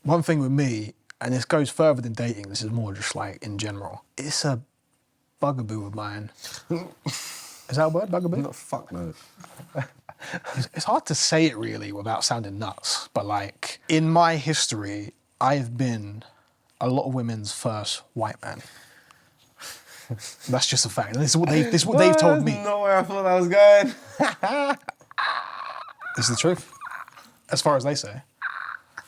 One thing with me, and this goes further than dating, this is more just like in general, it's a bugaboo of mine. Is that a word, bugaboo? No, fuck no. It's hard to say it really without sounding nuts, but like in my history, I've been a lot of women's first white man. That's just a fact. And this is what they've told me. No way I thought that was going. This is the truth, as far as they say.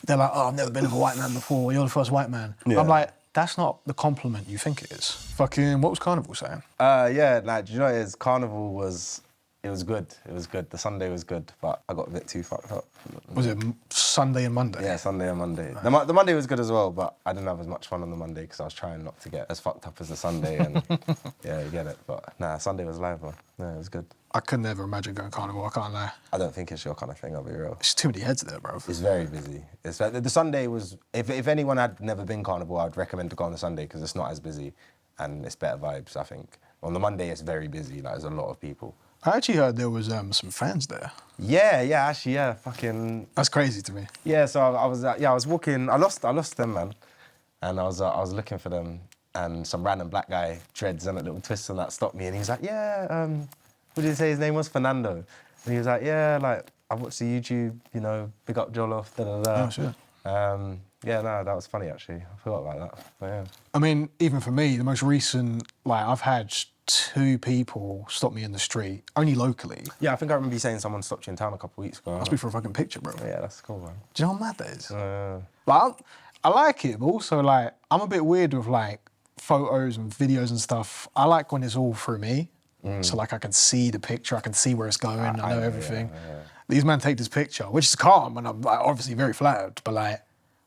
They're like, oh, I've never been with a white man before. You're the first white man. Yeah. I'm like, that's not the compliment you think it is. Fucking, what was Carnival saying? Yeah, like, do you know what it is? Carnival was, it was good. It was good. The Sunday was good, but I got a bit too fucked up. Was it Sunday and Monday? Yeah, Sunday and Monday. The Monday was good as well, but I didn't have as much fun on the Monday because I was trying not to get as fucked up as the Sunday, and yeah, you get it. But nah, Sunday was live, man. Yeah, it was good. I could never imagine going Carnival, I can't lie. I don't think it's your kind of thing, I'll be real. There's too many heads there, bro. It's very busy. It's like, the Sunday was, if anyone had never been Carnival, I'd recommend to go on the Sunday because it's not as busy and it's better vibes, I think. On the Monday, it's very busy, like there's a lot of people. I actually heard there was some fans there. Yeah, actually, yeah, fucking. That's crazy to me. Yeah, so I was walking, I lost them, man. And I was looking for them and some random black guy, dreads and a little twist and that stopped me and he was like, yeah, what did he say his name was? Fernando. And he was like, yeah, like, I watched the YouTube, you know, big up Jollof, da-da-da. Oh, shit. Yeah, no, that was funny, actually. I forgot about that, but yeah. I mean, even for me, the most recent, like, I've had 2 people stop me in the street, only locally. Yeah, I think I remember you saying someone stopped you in town a couple of weeks ago. Must be for a fucking picture, bro. Yeah, that's cool, man. Do you know how mad that is? Like, I like it, but also, like, I'm a bit weird with, like, photos and videos and stuff. I like when it's all through me. So, like, I can see the picture, I can see where it's going, I know everything. Yeah. These men take this picture, which is calm, and I'm like, obviously very flattered, but, like,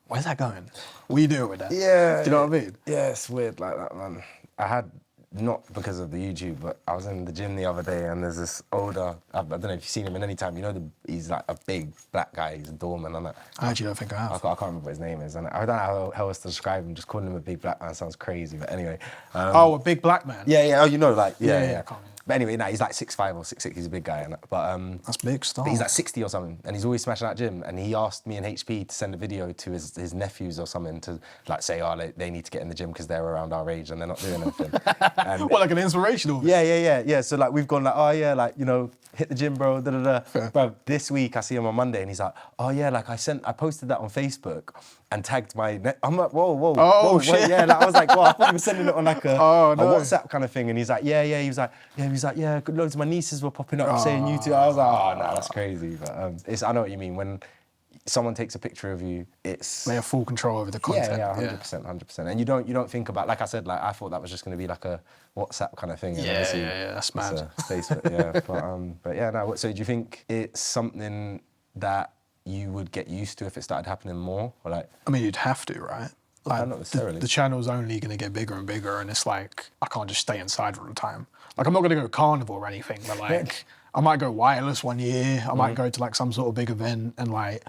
where's that going? What are you doing with that? Yeah. Do you know what I mean? Yeah, it's weird like that, man. I had, not because of the YouTube, but I was in the gym the other day and there's this older, I don't know if you've seen him in any time, you know, he's like a big black guy, he's a doorman and that. I actually don't think I have. I can't remember what his name is, and I don't know how else to describe him, just calling him a big black man sounds crazy, but anyway. A big black man? Yeah, oh, you know, like, yeah. I can't. But anyway, he's like 6'5" or 6'6", he's a big guy. But that's big stuff. But he's like 60 or something, and he's always smashing that gym. And he asked me and HP to send a video to his nephews or something to like say, oh, they need to get in the gym because they're around our age and they're not doing anything. And, what, like an inspirational? Yeah. So like we've gone like, oh yeah, like, you know, hit the gym, bro, da-da-da. Bro, this week I see him on Monday and he's like, oh yeah, like I posted that on Facebook and tagged my, I'm like, whoa, shit. Wait, yeah, like, I was like, well, I thought you were sending it on like a no. WhatsApp kind of thing. And he's like, yeah, he was like, loads of my nieces were popping up saying YouTube. I was like, oh no, that's crazy. But I know what you mean. When someone takes a picture of you, it's... They have full control over the content. Yeah, 100%. And you don't think about, like I said, like I thought that was just going to be like a WhatsApp kind of thing. Yeah, that's mad. Facebook, yeah. But yeah, no, so do you think it's something that you would get used to if it started happening more? Or like... I mean, you'd have to, right? Like, not necessarily. The channel's only going to get bigger and bigger, and it's like, I can't just stay inside all the time. Like, I'm not going to go Carnival or anything, but like, I might go wireless one year, I might go to like some sort of big event, and like,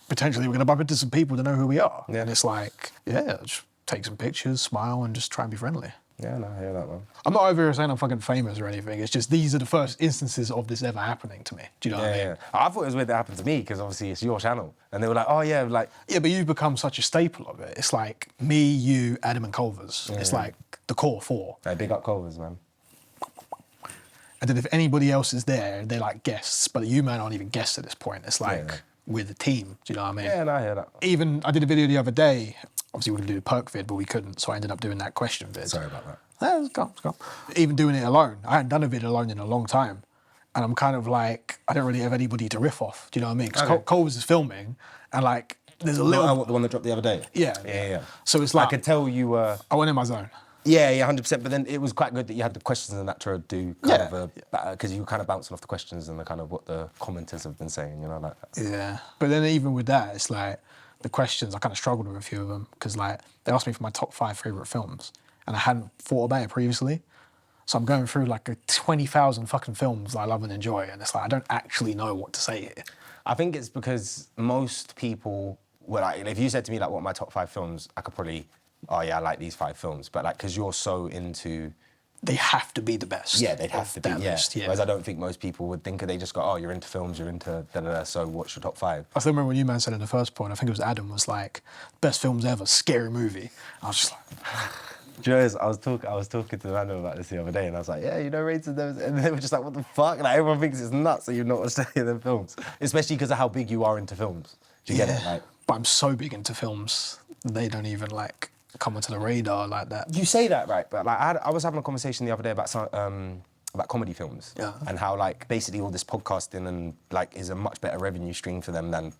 potentially we're going to bump into some people to know who we are. Yeah. And it's like, yeah, just take some pictures, smile, and just try and be friendly. Yeah, no, I hear that, man. I'm not over here saying I'm fucking famous or anything. It's just these are the first instances of this ever happening to me. Do you know what I mean? Yeah. I thought it was weird that happened to me because obviously it's your channel. And they were like, oh yeah, like... Yeah, but you've become such a staple of it. It's like me, you, Adam and Culvers. Yeah. It's like the core 4. Hey, big up Culvers, man. And then if anybody else is there, they're like guests. But you man aren't even guests at this point. It's like we're the team. Do you know what I mean? Yeah, no, I hear that. Even, I did a video the other day. Obviously we were going to do a Perc vid, but we couldn't. So I ended up doing that question vid. Sorry about that. It's gone. Even doing it alone. I hadn't done a vid alone in a long time. And I'm kind of like, I don't really have anybody to riff off. Do you know what I mean? Because Culvers is filming and like, there's a little... What, the one that dropped the other day? Yeah. So it's like... I could tell you were... I went in my zone. Yeah, 100%. But then it was quite good that you had the questions and that to do kind of a... Because you were kind of bouncing off the questions and the kind of what the commenters have been saying, you know, like that. Yeah. But then even with that, it's like, the questions, I kind of struggled with a few of them because like, they asked me for my top 5 favourite films and I hadn't thought about it previously. So I'm going through like 20,000 fucking films that I love and enjoy, and it's like, I don't actually know what to say here. I think it's because most people, well, like, if you said to me like, what are my top 5 films, I could probably, oh yeah, I like these 5 films. But like, because you're so into they have to be the best. Yeah, they'd have to be, that yeah. list, yeah. Whereas I don't think most people would think they just go, oh, you're into films, you're into da-da-da, so what's your top 5? I still remember when you man said in the first point, I think it was Adam, was like, best films ever, scary movie. I was just like... Do you know this? I was talking to Random about this the other day, and I was like, yeah, you know, Raids of those, and they were just like, what the fuck? Like, everyone thinks it's nuts that you've not watched any of them films, especially because of how big you are into films. Do you get it? Like, but I'm so big into films, they don't even like come onto the radar like that. you say that, right? But like, I was having a conversation the other day about comedy films, and how like basically all this podcasting and like is a much better revenue stream for them than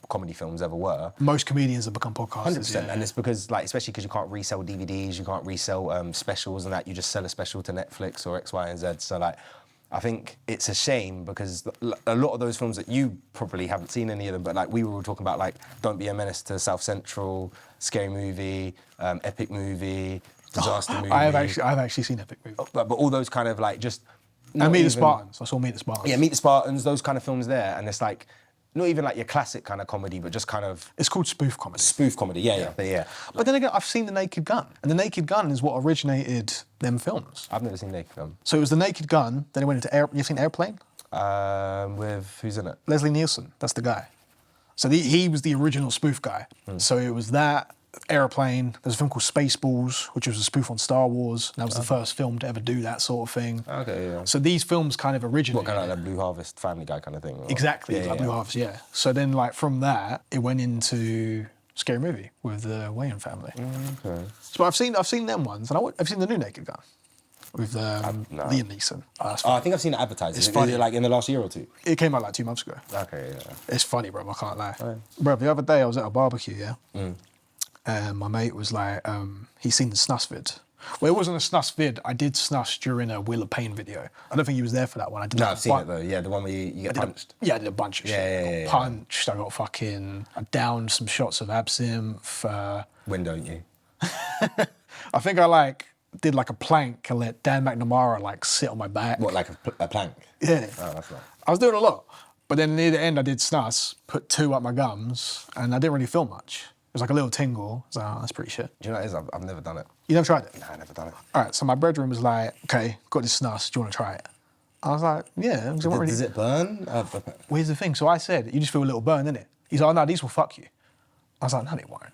comedy films ever were. Most comedians have become podcasters. 100%, and it's because, like, especially because you can't resell DVDs, you can't resell specials and that, you just sell a special to Netflix or X, Y, and Z. So, like, I think it's a shame because a lot of those films that you probably haven't seen any of them, but like we were all talking about, like, Don't Be a Menace to South Central, Scary Movie, Epic Movie, Disaster Movie. I've actually seen Epic Movie. But all those kind of like just... And Meet the Spartans. I saw Meet the Spartans. Yeah, Meet the Spartans, those kind of films there, and it's like, not even like your classic kind of comedy, but just kind of... It's called spoof comedy. Spoof comedy, yeah. But then again, I've seen The Naked Gun, and The Naked Gun is what originated them films. I've never seen Naked Gun. So it was The Naked Gun, then it went into you've seen Airplane? With, who's in it? Leslie Nielsen, that's the guy. So he was the original spoof guy. So it was that, Airplane, there's a film called Spaceballs, which was a spoof on Star Wars. And that was the first film to ever do that sort of thing. Okay, yeah. So these films kind of originated. What, kind of like the Blue Harvest Family Guy kind of thing? Or? Exactly, like Blue Harvest, yeah. So then, like, from that, it went into Scary Movie with the Wayans family. Okay. So I've seen them ones, and I've seen the new Naked Gun with Liam Neeson. I think I've seen it advertised. It's Is funny. it like in the last year or two? It came out like 2 months ago. Okay, yeah. It's funny, bro, I can't lie. Right. Bro, the other day I was at a barbecue, yeah? And my mate was like, he's seen the SNUS vid. Well, it wasn't a SNUS vid. I did SNUS during a Wheel of Pain video. I don't think he was there for that one. I did. No, I've seen it though. Yeah, the one where you get punched. Yeah, I did a bunch of shit. Yeah, I got punched. I got fucking... I downed some shots of absinthe. When don't you? I think I like did like a plank and let Dan McNamara like sit on my back. What, like a plank? Yeah. Oh, that's nice. I was doing a lot. But then near the end I did SNUS, put 2 up my gums, and I didn't really feel much. It was like a little tingle. I was like, oh, that's pretty shit. Do you know what it is? I've never done it. You never tried it? Nah, I've never done it. All right, so my brethren was like, okay, got this SNUS, do you want to try it? I was like, yeah. Does it burn? Well, here's the thing. So I said, you just feel a little burn, innit? He's like, no, these will fuck you. I was like, no, they won't.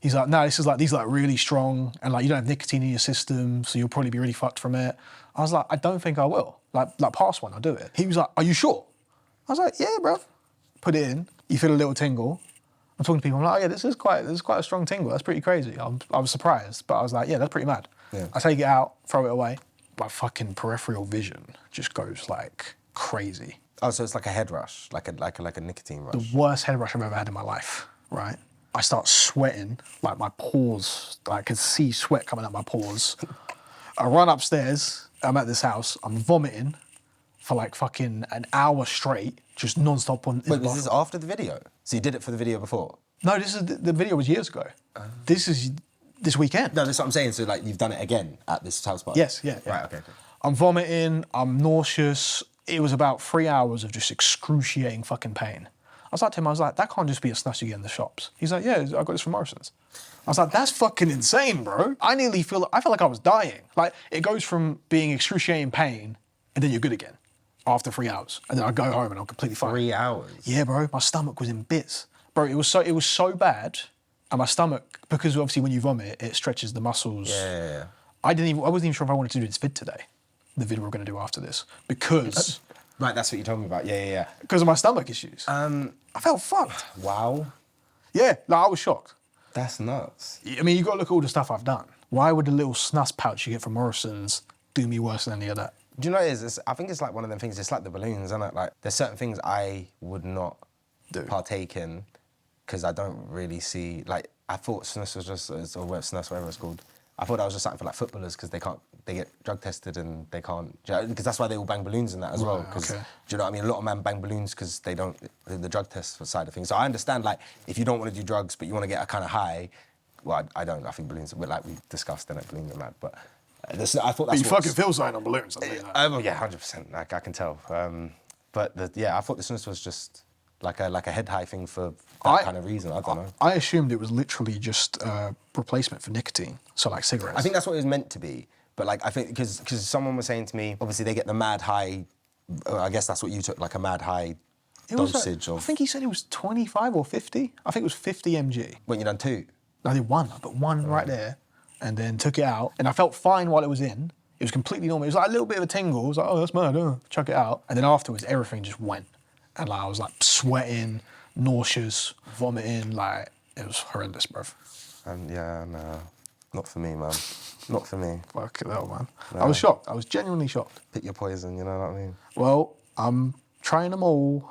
He's like, no, these are like really strong, and like you don't have nicotine in your system, so you'll probably be really fucked from it. I was like, I don't think I will. Like past one, I'll do it. He was like, are you sure? I was like, yeah, bro. Put it in, you feel a little tingle. I'm talking to people, I'm like, oh yeah, this is quite a strong tingle. That's pretty crazy. I was surprised, but I was like, yeah, that's pretty mad. Yeah. I take it out, throw it away. My fucking peripheral vision just goes like crazy. Oh, so it's like a head rush, like a nicotine rush. The worst head rush I've ever had in my life, right? I start sweating, like my pores, I can see sweat coming out my pores. I run upstairs, I'm at this house, I'm vomiting for like fucking an hour straight, just non-stop on... Wait, was this after the video? So you did it for the video before? No, the video was years ago. This is this weekend. No, that's what I'm saying. So like you've done it again at this house party? Yes, yeah. Right, okay. I'm vomiting, I'm nauseous. It was about 3 hours of just excruciating fucking pain. I was like to him, that can't just be a SNUS you get in the shops. He's like, yeah, I got this from Morrison's. I was like, that's fucking insane, bro. I felt like I was dying. Like, it goes from being excruciating pain, and then you're good again after 3 hours. And then I go home and I'm completely fine. 3 hours? Yeah, bro, my stomach was in bits. Bro, it was so bad, and my stomach, because obviously when you vomit, it stretches the muscles. Yeah. I wasn't even sure if I wanted to do this vid today, the vid we're gonna do after this, because... Right, that's what you told me about. Yeah. Because of my stomach issues. I felt fucked. Wow. Yeah, like I was shocked. That's nuts. I mean, you got to look at all the stuff I've done. Why would the little SNUS pouch you get from Morrison's do me worse than any of that? Do you know what it is? I think it's like one of them things, it's like the balloons, isn't it? Like, there's certain things I would not partake in because I don't really see, like, I thought SNUS was just, or SNUS, whatever it's called, I thought that was just something for like footballers because they get drug tested and they can't, because that's why they all bang balloons and that as well. Because, do you know what I mean? A lot of men bang balloons because they don't, the drug test side of things. So I understand, like, if you don't want to do drugs but you want to get a kind of high, well, I don't, I think balloons, like we discussed, in it, balloons are mad, but I thought that's you fucking feel something on balloons, I'll tell you that. Yeah, 100%, like I can tell. But I thought the SNUS was just like a head high thing for that kind of reason, I don't know. I assumed it was literally just a replacement for nicotine, so like cigarettes. I think that's what it was meant to be, But like, I think, because someone was saying to me, obviously they get the mad high, I guess that's what you took, like a mad high dosage I of. think he said it was 25 or 50. I think it was 50 mg. When you done 2? No, I did one. I put one right there and then took it out. And I felt fine while it was in. It was completely normal. It was like a little bit of a tingle. I was like, oh, that's mad. Chuck it out. And then afterwards, everything just went. And like, I was like sweating, nauseous, vomiting. Like, it was horrendous, bruv. Yeah, no, not for me, man. Not for me. Fuck it out, man. No. I was shocked. I was genuinely shocked. Pick your poison, you know what I mean? Well, I'm trying them all.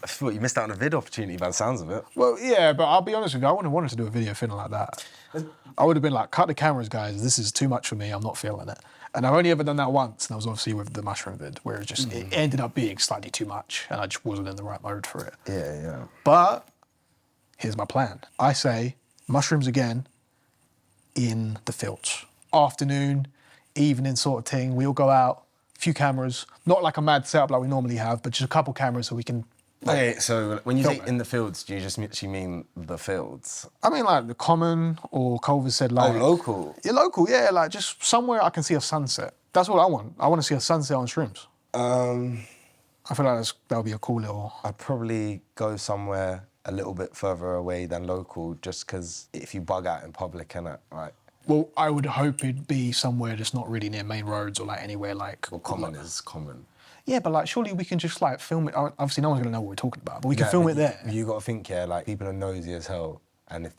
I thought you missed out on a vid opportunity by the sounds of it. Well, yeah, but I'll be honest with you, I wouldn't have wanted to do a video feeling like that. I would have been like, cut the cameras, guys. This is too much for me. I'm not feeling it. And I've only ever done that once, and that was obviously with the mushroom vid, where it ended up being slightly too much, and I just wasn't in the right mode for it. Yeah. But here's my plan. I say mushrooms again in the fields. Afternoon, evening sort of thing. We all go out, a few cameras, not like a mad setup like we normally have, but just a couple cameras so we can. Okay, so when you Film say it. in the fields, do you just actually mean the fields? I mean, like the common, or Culver said, like. Local? Yeah, local, yeah, like just somewhere I can see a sunset. That's what I want. I want to see a sunset on shrooms. I feel like that would be a cool little. I'd probably go somewhere a little bit further away than local, just because if you bug out in public, innit, right? Well, I would hope it'd be somewhere that's not really near main roads or like anywhere like. Well, common is common. Yeah, but like surely we can just like film it. Obviously, no one's gonna know what we're talking about, but we can film it there. You got to think, yeah, like people are nosy as hell, and if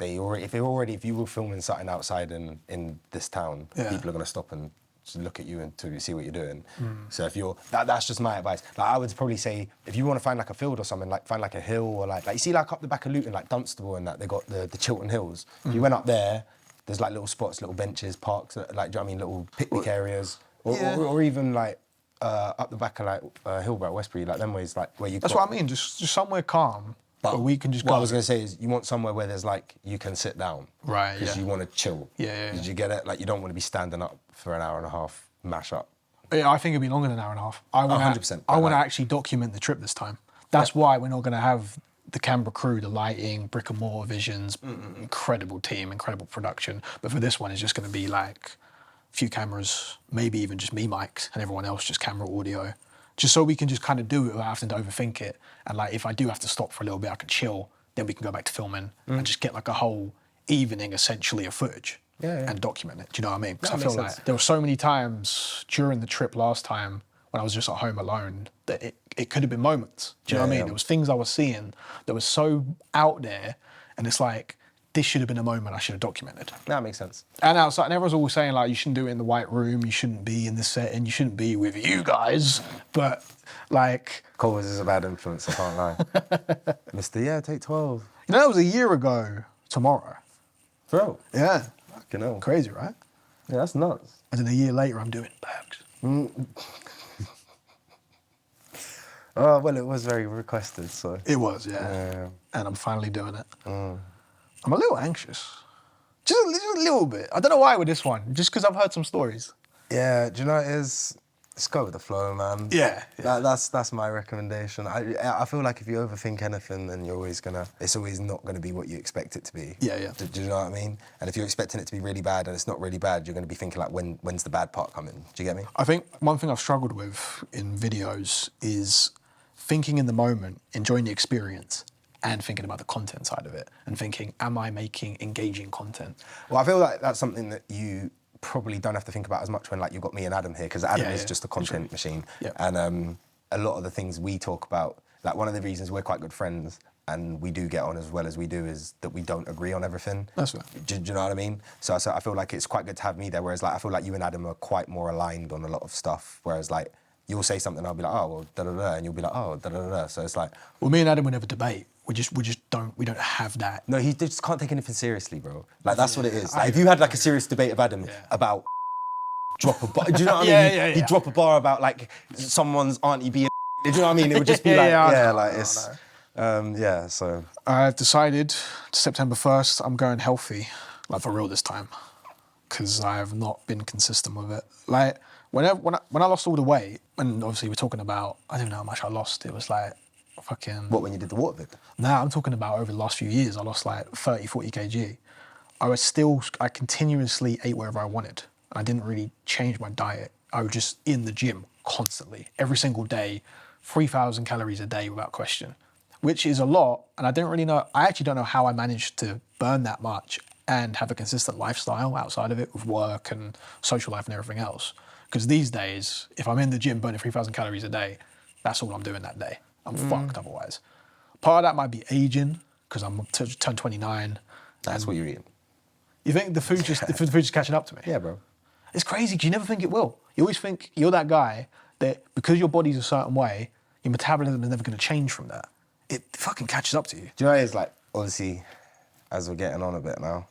you were filming something outside in this town, people are gonna stop and just look at you and to see what you're doing. So if you're that's just my advice. Like I would probably say if you want to find like a field or something, like find like a hill or like you see like up the back of Luton, like Dunstable and that they got the Chiltern Hills. If you went up there, there's like little spots, little benches, parks, like do you know what I mean, little picnic areas, or even like. Up the back of like Hillborough, Westbury, like them ways, like where you. That's what I mean. Just somewhere calm, where we can just go. What I was gonna say is, you want somewhere where there's like you can sit down, right? Because you want to chill. Yeah. Did you get it? Like you don't want to be standing up for an hour and a half, mash up. Yeah, I think it'd be longer than an hour and a half. I want 100%. I want to actually document the trip this time. That's why we're not gonna have the camera crew, the lighting, brick and mortar visions, incredible team, incredible production. But for this one, it's just gonna be like. Few cameras, maybe even just me mics and everyone else just camera audio, just so we can just kind of do it without having to overthink it. And like if I do have to stop for a little bit, I can chill, then we can go back to filming and just get like a whole evening essentially of footage and document it. Do you know what I mean? Because I feel like there were so many times during the trip last time when I was just at home alone that it could have been moments. Do you know what I mean? There was things I was seeing that was so out there and it's like, this should have been a moment I should have documented. That makes sense. And outside, and everyone's always saying like, you shouldn't do it in the white room, you shouldn't be in this setting, you shouldn't be with you guys. But like... Culver's is a bad influence, I can't lie. Mr. Take 12. You know, that was a year ago tomorrow. Bro. Yeah. Fucking hell. Crazy, right? Yeah, that's nuts. And then a year later, I'm doing bags. Oh, well, it was very requested, so... It was, yeah. And I'm finally doing it. I'm a little anxious. Just a little bit. I don't know why with this one, just because I've heard some stories. Yeah, do you know what it is? Just go with the flow, man. Yeah. That's my recommendation. I feel like if you overthink anything, then it's always not gonna be what you expect it to be. Yeah. Do you know what I mean? And if you're expecting it to be really bad and it's not really bad, you're gonna be thinking like, when's the bad part coming? Do you get me? I think one thing I've struggled with in videos is thinking in the moment, enjoying the experience, and thinking about the content side of it, and thinking, am I making engaging content? Well, I feel like that's something that you probably don't have to think about as much when like you've got me and Adam here, because Adam is just a content machine. Yeah. And a lot of the things we talk about, like one of the reasons we're quite good friends and we do get on as well as we do is that we don't agree on everything. That's right. Do you know what I mean? So I feel like it's quite good to have me there, whereas like I feel like you and Adam are quite more aligned on a lot of stuff, whereas like you'll say something, I'll be like, oh, well, da-da-da, and you'll be like, oh, da-da-da. So it's like... Well, me and Adam would never debate. We just don't have that. No, he just can't take anything seriously, bro. Like, that's what it is. Like, if you had, like, a serious debate of Adam about drop a bar... Do you know what I mean? He'd drop a bar about, like, someone's auntie being... Do you know what I mean? It would just be so... I've decided September 1st, I'm going healthy, like, for real this time, because I have not been consistent with it. Like, when I lost all the weight, and obviously we're talking about, I don't know how much I lost, it was like... fucking... What, when you did the water vid? Nah, I'm talking about over the last few years. I lost like 30, 40 kg. I continuously ate wherever I wanted. and I didn't really change my diet. I was just in the gym constantly, every single day, 3,000 calories a day without question, which is a lot. And I actually don't know how I managed to burn that much and have a consistent lifestyle outside of it with work and social life and everything else. Because these days, if I'm in the gym burning 3,000 calories a day, that's all I'm doing that day. I'm fucked otherwise. Part of that might be aging, because I'm turned 29. That's what you're eating. You think the food's just catching up to me? Yeah, bro. It's crazy because you never think it will. You always think you're that guy that because your body's a certain way, your metabolism is never going to change from that. It fucking catches up to you. Do you know it's like, obviously, as we're getting on a bit now,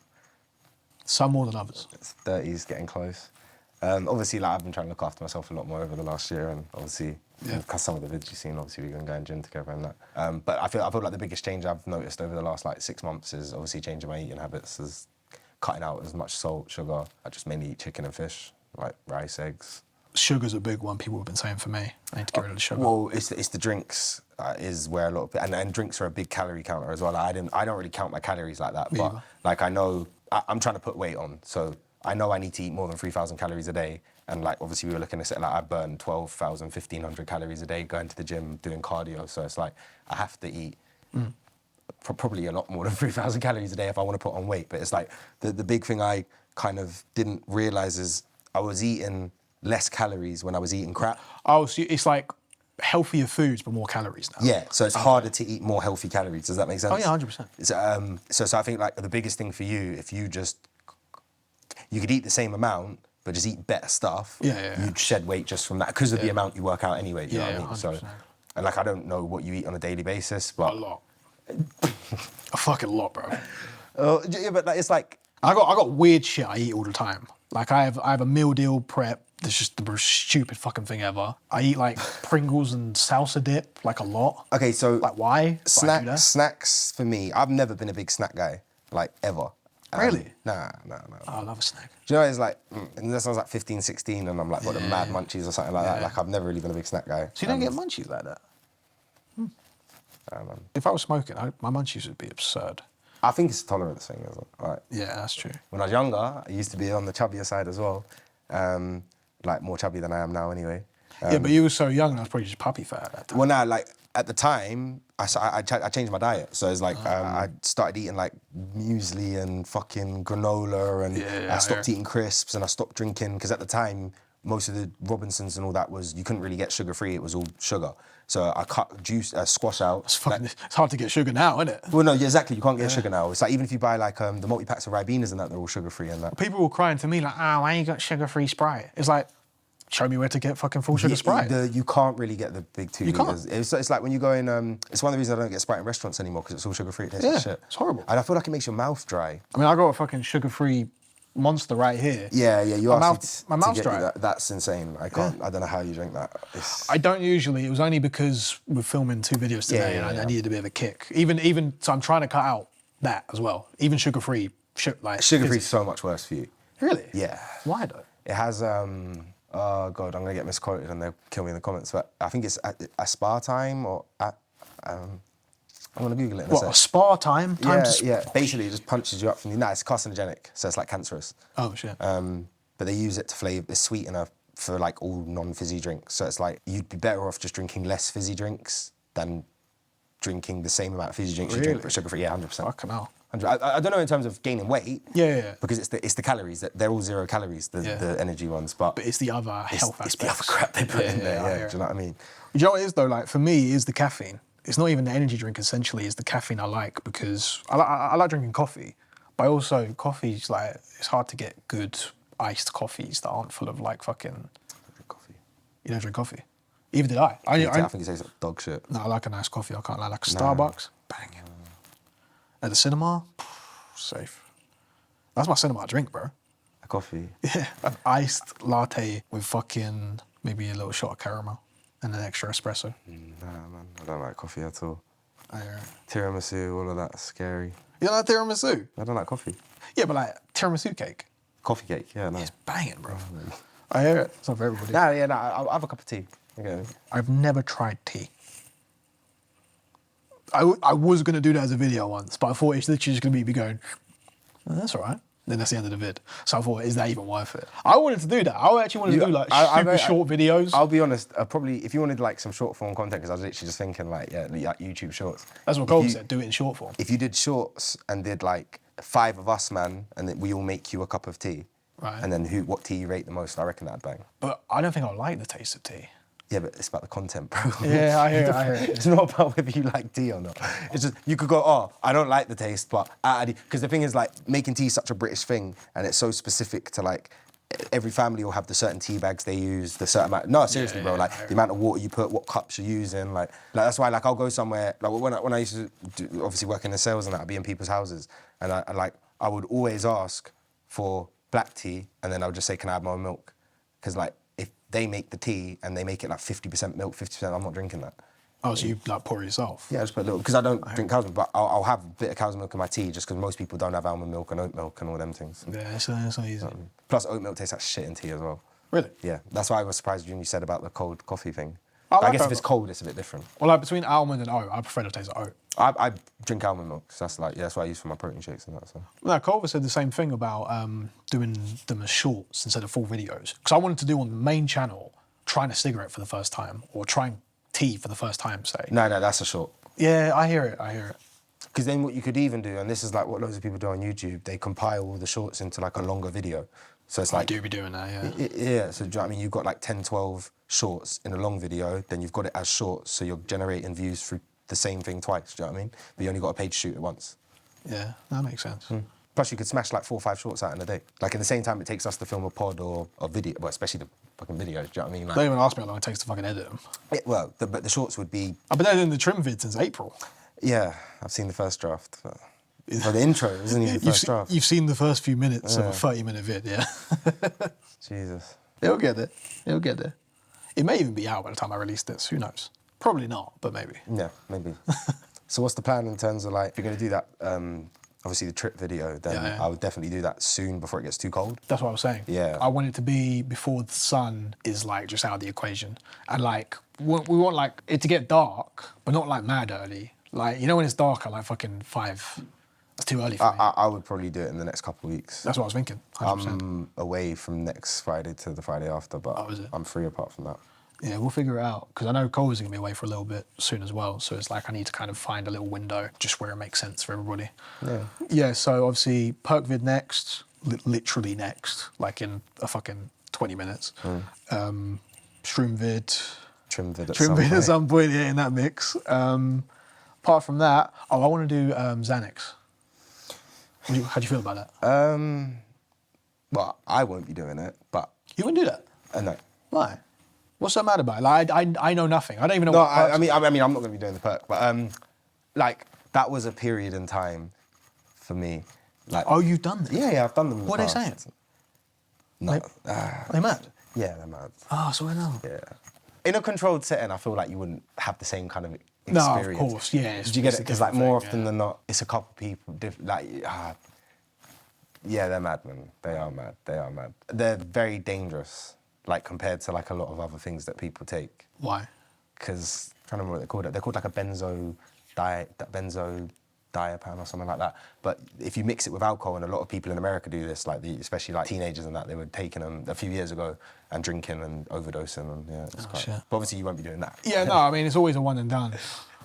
Some more than others. 30's getting close. Obviously, like I've been trying to look after myself a lot more over the last year, and obviously, because some of the vids you've seen, obviously we're going to go in gym together and that. But I feel like the biggest change I've noticed over the last like 6 months is obviously changing my eating habits, is cutting out as much salt, sugar. I just mainly eat chicken and fish, like rice, eggs. Sugar's a big one. People have been saying for me, I need to get rid of the sugar. Well, it's the drinks is where a lot of and drinks are a big calorie counter as well. Like, I don't really count my calories like that, but like I know I'm trying to put weight on, so I know I need to eat more than 3,000 calories a day. And like obviously we were looking at it, like I burn 12,000, 1,500 calories a day going to the gym doing cardio. So it's like I have to eat probably a lot more than 3,000 calories a day if I want to put on weight. But it's like the big thing I kind of didn't realize is I was eating less calories when I was eating crap. Oh, so it's like healthier foods but more calories now. Yeah, so it's harder to eat more healthy calories. Does that make sense? Oh yeah, 100%. It's, so I think like the biggest thing for you, if you could eat the same amount but just eat better stuff, you'd shed weight just from that because of the amount you work out anyway. You know what I mean? 100%. So, and like I don't know what you eat on a daily basis, but A lot. A fucking lot, bro. Yeah, but like, it's like I got weird shit I eat all the time. Like I have a meal deal prep that's just the most stupid fucking thing ever. I eat like Pringles and salsa dip like a lot. okay, so Like why? But I do that. Snacks for me. I've never been a big snack guy, like ever. Really? Nah. Oh, I love a snack. Do you know, it's like, unless I was like 15, 16 and I'm like, got the mad munchies or something like that, like I've never really been a big snack guy. So you don't get munchies like that? If I was smoking, my munchies would be absurd. I think it's a tolerance thing, isn't it? Like, Yeah, that's true. when I was younger, I used to be on the chubbier side as well. Like more chubby than I am now anyway. Yeah, but you were so young, I was probably just puppy fat at that time. Well, now, like, at the time, I changed my diet. So it's like, I started eating like muesli and fucking granola and I stopped eating crisps and I stopped drinking, because at the time, most of the Robinsons and all that was, you couldn't really get sugar-free, it was all sugar. So I cut squash out. It's hard to get sugar now, isn't it? Well, no, yeah, exactly, you can't get sugar now. It's like, even if you buy like the multi-packs of Ribenas and that, they're all sugar-free and that. People were crying to me like, why ain't you got sugar-free Sprite? It's like, show me where to get fucking full sugar Sprite. You can't really get the big 2 litres. It's like when you go in, it's one of the reasons I don't get Sprite in restaurants anymore, because it's all sugar-free, it tastes like shit. It's horrible. And I feel like it makes your mouth dry. I mean, I got a fucking sugar-free Monster right here. Yeah, you My asked my me mouth's to get you dry. that's insane. I can't, I don't know how you drink that. I don't usually. It was only because we're filming 2 videos today and I needed a bit of a kick. Even so, I'm trying to cut out that as well. Even sugar-free, Sugar-free is so much worse for you. Really? Yeah. Why though? It has, oh God, I'm gonna get misquoted and they'll kill me in the comments, but I think it's aspartame or, I'm gonna Google it in a What, sec. aspartame? Yeah, basically it just punches you up from the, it's carcinogenic, so it's like cancerous. Oh shit. But they use it to flavour, the sweetener for like all non-fizzy drinks. So it's like, you'd be better off just drinking less fizzy drinks than drinking the same amount of fizzy drinks you drink, but sugar-free, 100%. Fucking hell. I don't know in terms of gaining weight. Yeah. Because it's the calories, they're all 0 calories, the energy ones, but But it's the other health aspects. it's the other crap they put in there, do you know what I mean? You know what it is though? Like for me, is the caffeine. It's not even the energy drink. Essentially, it's the caffeine I like, because I like drinking coffee, but also coffee's like, it's hard to get good iced coffees that aren't full of like fucking. I drink coffee. You don't drink coffee? Either did I. I think it tastes like dog shit. No, I like a nice coffee. I can't lie. Like a Starbucks, bang. At the cinema, safe. That's my cinema drink, bro. A coffee? Yeah, an iced latte with fucking maybe a little shot of caramel and an extra espresso. Nah, man, I don't like coffee at all. Yeah. Tiramisu, all of that's scary. You don't like tiramisu? I don't like coffee. Yeah, but like tiramisu cake. Coffee cake, yeah, no. It's banging, bro. I hear it. It's not for everybody. I'll have a cup of tea. Okay. I've never tried tea. I was going to do that as a video once, but I thought it's literally just going to be me going, oh, that's all right. Then that's the end of the vid. So I thought, is that even worth it? I wanted to do that. I actually wanted to do like super short videos. I'll be honest, probably if you wanted like some short form content, because I was literally just thinking like YouTube shorts. That's what Cole said. Do it in short form. If you did shorts and did like 5 of us, man, and then we all make you a cup of tea, right? And then what tea you rate the most, I reckon that'd bang. But I don't think I like the taste of tea. Yeah, but it's about the content, bro. Yeah, I hear it. It's not about whether you like tea or not. It's just, you could go, oh, I don't like the taste, but because the thing is, like, making tea is such a British thing, and it's so specific to, like, every family will have the certain tea bags they use, the certain amount. No, seriously, bro, like, the amount of water you put, what cups you're using, like that's why, like, I'll go somewhere, like, when I used to obviously work in the sales and that, I'd be in people's houses, and I would always ask for black tea, and then I would just say, can I have my own milk? Because, like, if they make the tea and they make it like 50% milk, 50%, I'm not drinking that. Oh, so you like pour it yourself? Yeah, I just put a little, because I don't drink cow's milk, but I'll have a bit of cow's milk in my tea just because most people don't have almond milk and oat milk and all them things. Yeah, it's not easy. Plus, oat milk tastes like shit in tea as well. Really? Yeah, that's why I was surprised when you said about the cold coffee thing. I guess if it's cold, it's a bit different. Well, like between almond and oat, I prefer the taste of oat. I drink almond milk, so that's that's what I use for my protein shakes and that. So. No, Culver said the same thing about doing them as shorts instead of full videos. Because I wanted to do on the main channel, trying a cigarette for the first time, or trying tea for the first time, say. No, that's a short. Yeah, I hear it. Because then what you could even do, and this is like what loads of people do on YouTube, they compile all the shorts into like a longer video. So it's like... I do be doing that, yeah. Yeah, so do you know what I mean? You've got like 10, 12 shorts in a long video, then you've got it as shorts, so you're generating views through the same thing twice, do you know what I mean? But you only got to pay to shoot it once. Yeah, that makes sense. Plus you could smash like 4 or 5 shorts out in a day. Like in the same time it takes us to film a pod or a video, well, especially the fucking videos, do you know what I mean? Like, Don't even ask me how long it takes to fucking edit them. Well, but the shorts would be... I've been editing the trim vid since April. Yeah, I've seen the first draft. Well, the intro isn't even the first draft. You've seen the first few minutes of a 30-minute vid, yeah. Jesus. It'll get there. It may even be out by the time I release this, who knows? Probably not, but maybe. Yeah, maybe. So what's the plan in terms of like, if you're going to do that, obviously the trip video, then I would definitely do that soon before it gets too cold. That's what I was saying. Yeah. I want it to be before the sun is like just out of the equation. And like, we want like it to get dark, but not like mad early. Like, you know when it's dark at like fucking 5, that's too early for me. I would probably do it in the next couple of weeks. That's what I was thinking, 100%. I'm away from next Friday to the Friday after, but I'm free apart from that. Yeah, we'll figure it out. Because I know Cole's going to be away for a little bit soon as well. So it's like I need to kind of find a little window just where it makes sense for everybody. Yeah. Yeah, so obviously Perc vid next, literally next, like in a fucking 20 minutes. Shroom vid. Trim vid At some point, yeah, in that mix. Apart from that, I want to do Xanax. How do you feel about that? Well, I won't be doing it, but... You wouldn't do that? No. Why? What's so mad about it? Like, I know nothing. I don't even know. No, I mean, I'm not going to be doing the Perc, but like that was a period in time for me. Like, oh, you've done this? Yeah, I've done them. What are they saying? No, are they mad? Yeah, they're mad. Oh, so I know. Yeah, in a controlled setting, I feel like you wouldn't have the same kind of experience. No, of course, yeah. Did you get it? Because like more often than not, it's a couple people. Yeah, they're mad, man. They are mad. They're very dangerous. Like compared to like a lot of other things that people take. Why? Because I'm trying to remember what they're called. They're called like a benzodiazepam or something like that. But if you mix it with alcohol, and a lot of people in America do this, like especially like teenagers and that, they were taking them a few years ago and drinking and overdosing, and yeah, it's quite. Shit. But obviously you won't be doing that. Yeah, no, I mean it's always a one and done.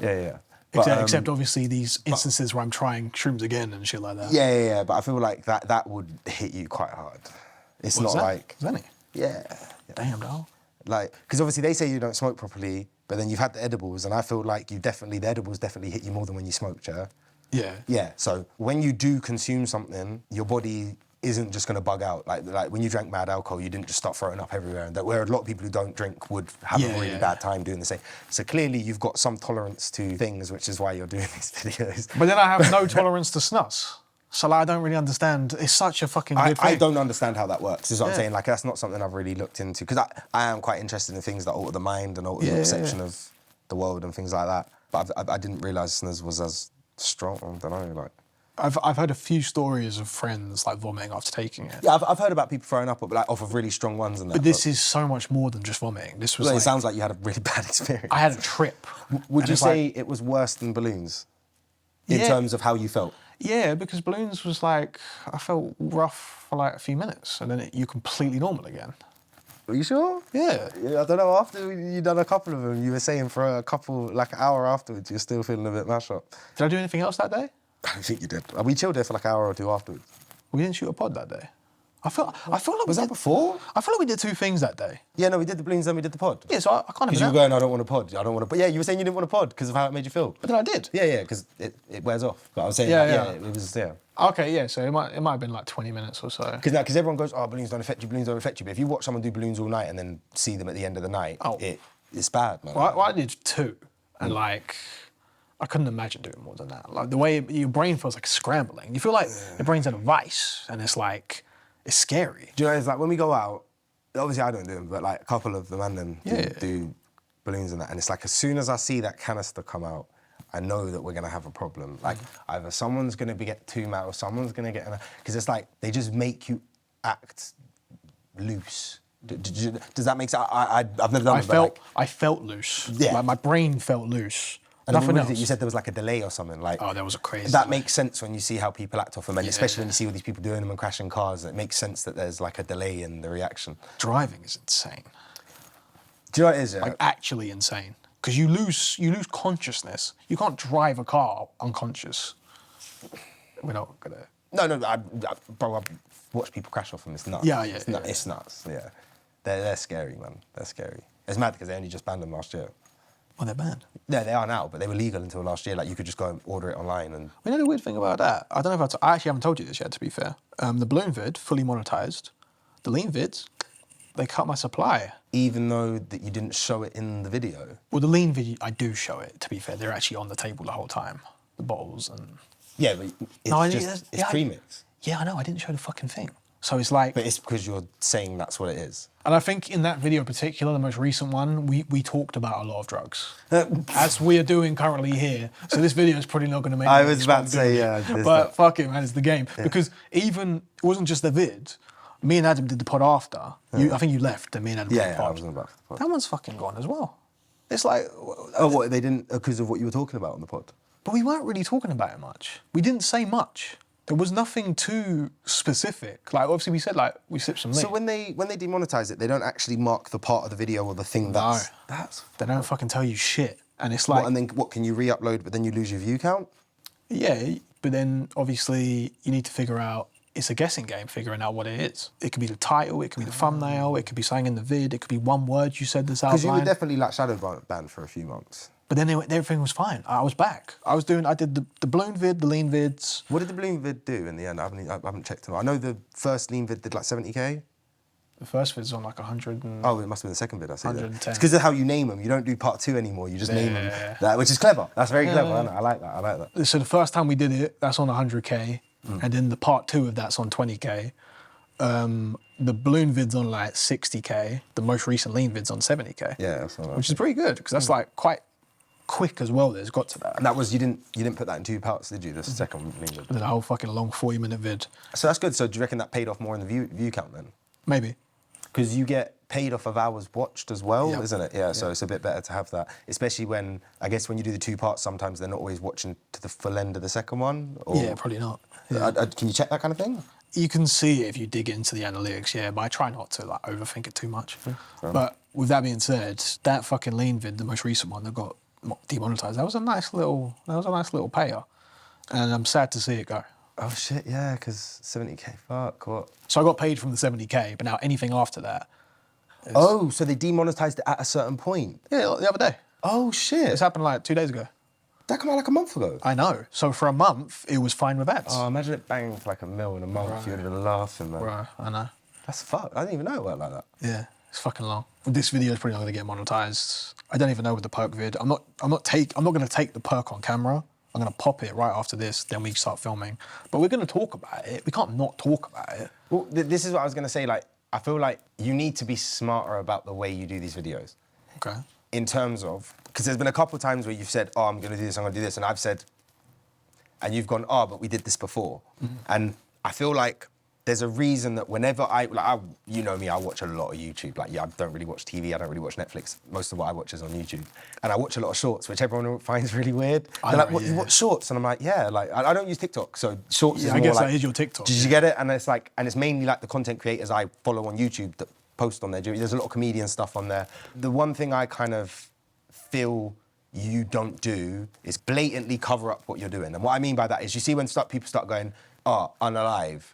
Yeah. Except obviously these instances where I'm trying shrooms again and shit like that. Yeah. But I feel like that would hit you quite hard. It's not like. Is that it? Yeah. Damn, dog. Like, because obviously they say you don't smoke properly, but then you've had the edibles, and I feel like the edibles definitely hit you more than when you smoked, yeah? Yeah. Yeah, so when you do consume something, your body isn't just going to bug out. Like when you drank mad alcohol, you didn't just start throwing up everywhere, and where a lot of people who don't drink would have a really bad time doing the same. So clearly you've got some tolerance to things, which is why you're doing these videos. But then I have no tolerance to SNUS. So like, I don't really understand. It's such a fucking good thing. I don't understand how that works, is what I'm saying. Like, that's not something I've really looked into. Because I am quite interested in things that alter the mind and alter the perception of the world and things like that. But I didn't realise SNUS was as strong. I don't know, like... I've heard a few stories of friends like vomiting after taking it. Yeah, I've heard about people throwing up, but like off of really strong ones and that. But this is so much more than just vomiting. This was it sounds like you had a really bad experience. I had a trip. Would you say it was worse than balloons? In terms of how you felt? Yeah, because balloons was like, I felt rough for like a few minutes and then you're completely normal again. Are you sure? Yeah. I don't know, after you done a couple of them, you were saying for a couple, like an hour afterwards, you're still feeling a bit mashed up. Did I do anything else that day? I think you did. We chilled there for like an hour or two afterwards. We didn't shoot a pod that day. I feel like Was that before? I feel like we did two things that day. Yeah, no, we did the balloons, then we did the pod. Yeah, so I can't Because you were going, I don't want a pod, I don't want a pod. Yeah, you were saying you didn't want a pod because of how it made you feel. But then I did. Yeah, because it wears off. But I was saying, it was, yeah. Okay, yeah, so it might have been like 20 minutes or so. Because everyone goes, oh, balloons don't affect you, balloons don't affect you. But if you watch someone do balloons all night and then see them at the end of the night, it's bad, man. Well, I did two, and like, I couldn't imagine doing more than that. Like, the way your brain feels like scrambling. You feel like your brain's in a vice, and it's like, it's scary. Do you know, it's like when we go out, obviously I don't do them, but like a couple of the man them do balloons and that. And it's like, as soon as I see that canister come out, I know that we're gonna have a problem. Like, either someone's gonna get too mad or someone's gonna get, because it's like, they just make you act loose. Does that make sense? I've never done it, but like, I felt loose. Yeah. Like, my brain felt loose. and Nothing what else. is it? You said there was like a delay or something. Like, Oh, there was a crazy That delay. makes sense when you see how people act off them, and especially when you see all these people doing them and crashing cars. It makes sense that there's like a delay in the reaction. Driving is insane. Do you know what it is? Yeah? Like, actually insane. Because you lose consciousness. You can't drive a car unconscious. We're not gonna... Bro, I've watched people crash off them. It's nuts. Yeah, It's nuts. Yeah, they're scary, man. They're scary. It's mad because they only just banned them last year. Well, they're banned. Yeah, they are now, but they were legal until last year. Like, you could just go and order it online and... You know the weird thing about that? I don't know if I actually haven't told you this yet, to be fair. The balloon vid, fully monetized. The lean vids, they cut my supply. Even though that you didn't show it in the video? Well, the lean vid, I do show it, to be fair. They're actually on the table the whole time. The bottles and... Yeah, but it's premix. Yeah, I know, I didn't show the fucking thing. So it's like... But it's because you're saying that's what it is. And I think in that video in particular, the most recent one, we talked about a lot of drugs. As we are doing currently here. So this video is probably not going to make... I was about to say, yeah. But fuck it, man, it's the game. Yeah. Because even, it wasn't just the vid. Me and Adam did the pod after. I think you left and me and Adam did the pod. I wasn't about the pod. That one's fucking gone as well. It's like... Oh, what, they didn't... Because of what you were talking about on the pod? But we weren't really talking about it much. We didn't say much. There was nothing too specific. Like, obviously we said, like, we sipped some lean. So when they demonetize it, they don't actually mark the part of the video or the thing that's... They don't fucking tell you shit. And it's like... and then what, can you re-upload but then you lose your view count? Yeah, but then obviously you need to figure out, it's a guessing game figuring out what it is. It could be the title, it could be the thumbnail, it could be something in the vid, it could be one word you said that's outlined. Because you were definitely like shadow banned for a few months. But then everything was fine. I was back. I did the balloon vid, the lean vids. What did the balloon vid do in the end? I haven't checked them. I know the first lean vid did like 70k. The first vid's on like 100 and... Oh, it must have been the second vid, I see that. 110. It's because of how you name them. You don't do part 2 anymore, you just name them. That, which is clever. That's very clever, isn't it? I like that. So the first time we did it, that's on 100k. And then the part 2 of that's on 20k. The balloon vid's on like 60k. The most recent lean vid's on 70k. Yeah, that's all right. Which is pretty good, because that's like quite quick as well that it's got to that. And that was, you didn't put that in 2 parts, did you? The second lean vid. And then a whole fucking long 40-minute vid. So that's good. So do you reckon that paid off more in the view count then? Maybe. Because you get paid off of hours watched as well, Yep. isn't it? Yeah, so it's a bit better to have that. Especially when, I guess when you do the 2 parts, sometimes they're not always watching to the full end of the second one. Or, Yeah, probably not. Yeah. Can you check that kind of thing? You can see it if you dig into the analytics, yeah, but I try not to like overthink it too much. But with that being said, that fucking lean vid, the most recent one that got demonetized, that was a nice little payer. And I'm sad to see it go. Oh shit, yeah, because 70k, fuck, what? So I got paid from the 70k, but now anything after that. Oh, so they demonetized it at a certain point? Yeah, the other day. Oh shit. This happened like 2 days ago. That came out like a month ago? I know. So for a month, it was fine with ads. Oh, imagine it banged like $1 million in a month. Right. You would have been laughing, man. Right, I know. That's fucked. I didn't even know it worked like that. Yeah, it's fucking long. This video is probably not going to get monetized. I don't even know with the Perc vid. I'm not going to take the Perc on camera. I'm going to pop it right after this, then we start filming. But we're going to talk about it. We can't not talk about it. Well, this is what I was going to say. Like, I feel like you need to be smarter about the way you do these videos. Okay. In terms of, because there's been a couple of times where you've said, oh, I'm going to do this, I'm going to do this. And I've said, and you've gone, oh, but we did this before. And I feel like there's a reason that whenever you know me, I watch a lot of YouTube. Like, yeah, I don't really watch TV, I don't really watch Netflix. Most of what I watch is on YouTube. And I watch a lot of shorts, which everyone finds really weird. They're like, you watch shorts? And I'm like, yeah, like, I don't use TikTok, so shorts is more like... I guess that is your TikTok. Did you get it? And it's like, and it's mainly like the content creators I follow on YouTube that post on there. There's a lot of comedian stuff on there. The one thing I kind of feel you don't do is blatantly cover up what you're doing. And what I mean by that is you see when people start going, oh, unalive,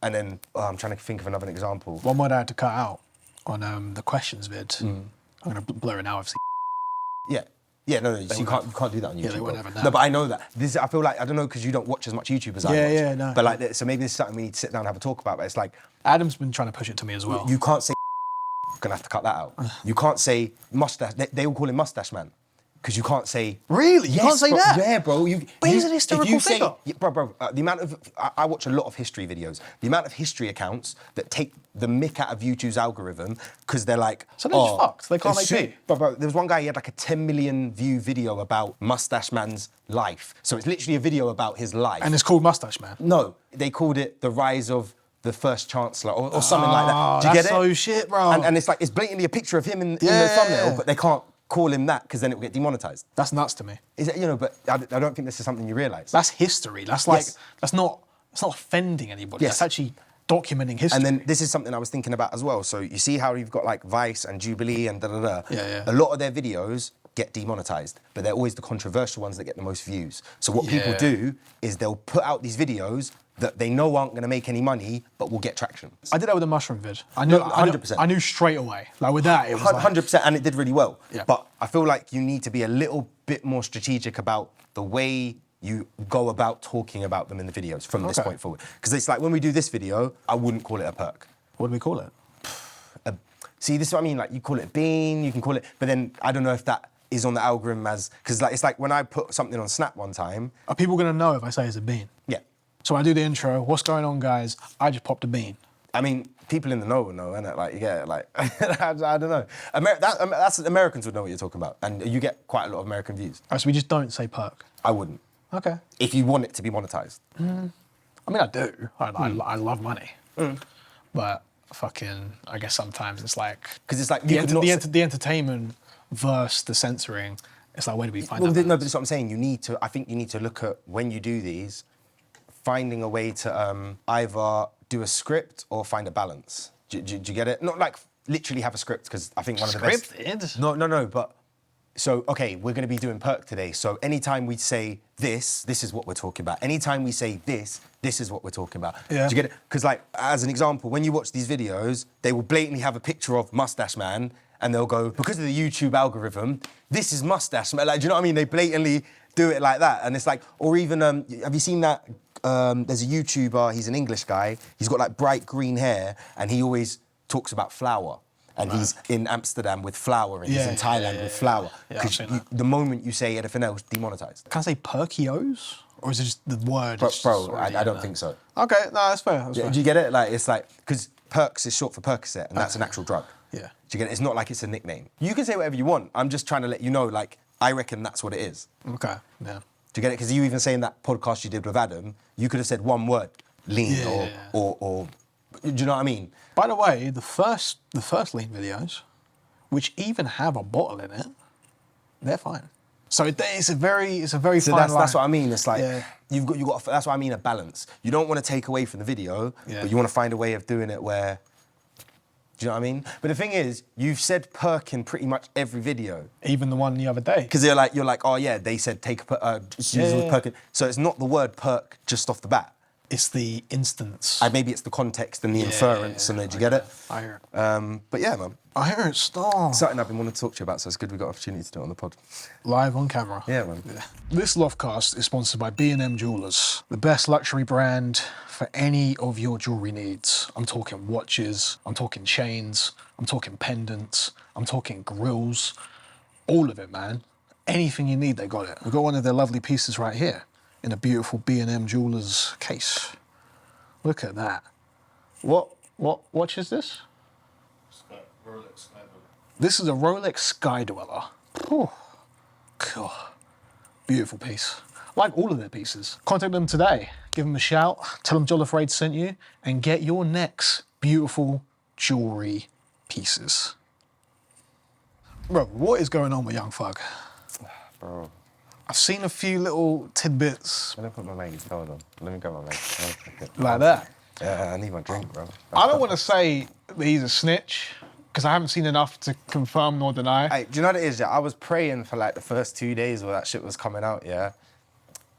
and then I'm trying to think of another example. One word I had to cut out on the questions vid. I'm going to blur it now. I've seen. Yeah, no, you can't do that on YouTube. Yeah, they won't have it now. No, but I know that. I feel like, I don't know, because you don't watch as much YouTube as I watch. Yeah, no. But like, so maybe this is something we need to sit down and have a talk about, but it's like... Adam's been trying to push it to me as well. You can't say gonna have to cut that out. You can't say mustache, they all call him Mustache Man. Because you can't say... Really? You can't say bro, that? Yeah, bro. But he's an historical figure. Bro, the amount of... I watch a lot of history videos. The amount of history accounts that take the mick out of YouTube's algorithm because they're like... So they're just fucked. They can't make pay. Bro, there was one guy, he had like a 10 million view video about Mustache Man's life. So it's literally a video about his life. And it's called Mustache Man? No, they called it The Rise of the First Chancellor or something like that. Do you get it? That's so shit, bro. And it's like, it's blatantly a picture of him in the thumbnail, but they can't call him that because then it will get demonetised. That's nuts to me. Is it, but I don't think this is something you realise. That's history. That's like, that's not offending anybody. Yes. That's actually documenting history. And then this is something I was thinking about as well. So you see how you've got like Vice and Jubilee and da-da-da. Yeah. A lot of their videos get demonetised, but they're always the controversial ones that get the most views. So what people do is they'll put out these videos that they know aren't going to make any money, but will get traction. I did that with the mushroom vid. I knew 100%. I knew straight away. Like with that, it was 100%, and it did really well. Yeah. But I feel like you need to be a little bit more strategic about the way you go about talking about them in the videos from this point forward. Because it's like when we do this video, I wouldn't call it a perk. What do we call it? See, this is what I mean. Like you call it a bean, you can call it, but then I don't know if that is on the algorithm as because like it's like when I put something on Snap one time. Are people gonna know if I say it's a bean? Yeah. So I do the intro. What's going on, guys? I just popped a bean. I mean, people in the know will know, innit? Like, you get it, like, I don't know. That's Americans would know what you're talking about, and you get quite a lot of American views. Oh, so we just don't say perk? I wouldn't. Okay. If you want it to be monetized. I mean, I do. I love money. But fucking, I guess sometimes it's like... Because it's like... The entertainment versus the censoring, it's like, where do we find that? No, but that's what I'm saying. I think you need to look at, when you do these, finding a way to either do a script or find a balance. Do you get it? Not like literally have a script, because I think one of the best... Scripted? No, but... So, okay, we're going to be doing Perc today. So anytime we say this is what we're talking about. Anytime we say this is what we're talking about. Yeah. Do you get it? Because, like, as an example, when you watch these videos, they will blatantly have a picture of Mustache Man, and they'll go, because of the YouTube algorithm, this is Mustache Man. Like, do you know what I mean? They blatantly do it like that. And it's like, or even, have you seen that? There's a YouTuber, he's an English guy. He's got, like, bright green hair, and he always talks about flour. And he's in Amsterdam with flour, and he's in Thailand with flour. Because the moment you say anything else, demonetised. Can I say Perkios? Or is it just the word? Bro, I don't think so. Okay, no, that's fair. That's fair. Do you get it? Like, it's like, because Percs is short for Percocet, and that's an actual drug. Yeah. Do you get it? It's not like it's a nickname. You can say whatever you want. I'm just trying to let you know, like, I reckon that's what it is. Okay, yeah. Do you get it? Because you even say in that podcast you did with Adam, you could have said one word, lean, or do you know what I mean? By the way, the first lean videos, which even have a bottle in it, they're fine. So it's a very fine line. That's what I mean. It's like you've got. That's what I mean. A balance. You don't want to take away from the video, but you want to find a way of doing it where. Do you know what I mean? But the thing is, you've said Perc in pretty much every video. Even the one the other day. Because you're like, oh yeah, they said take a Perc. So it's not the word Perc just off the bat. It's the instance. Maybe it's the context and the inference, and did you get it? I hear it. But yeah, man. I hear it. Stop. Something I've been wanting to talk to you about, so it's good we got an opportunity to do it on the pod. Live on camera. Yeah, man. Yeah. This Loffcast is sponsored by B&M Jewelers, the best luxury brand for any of your jewellery needs. I'm talking watches, I'm talking chains, I'm talking pendants, I'm talking grills, all of it, man. Anything you need, they got it. We've got one of their lovely pieces right here in a beautiful B&M Jewelers case. Look at that. What watch is this? Rolex Sky Dweller. This is a Rolex Sky Dweller. Oh, God. Beautiful piece. Like all of their pieces. Contact them today. Give them a shout. Tell them Jollof Raids sent you, and get your next beautiful jewelry pieces. Bro, what is going on with Young Thug? Bro. I've seen a few little tidbits. Let me put my mate. Hold on. Let me go, my mate. Like that. Yeah, I need my drink, bro. I don't want to say that he's a snitch, because I haven't seen enough to confirm nor deny. Hey, do you know what it is? Yeah, I was praying for like the first 2 days where that shit was coming out, yeah?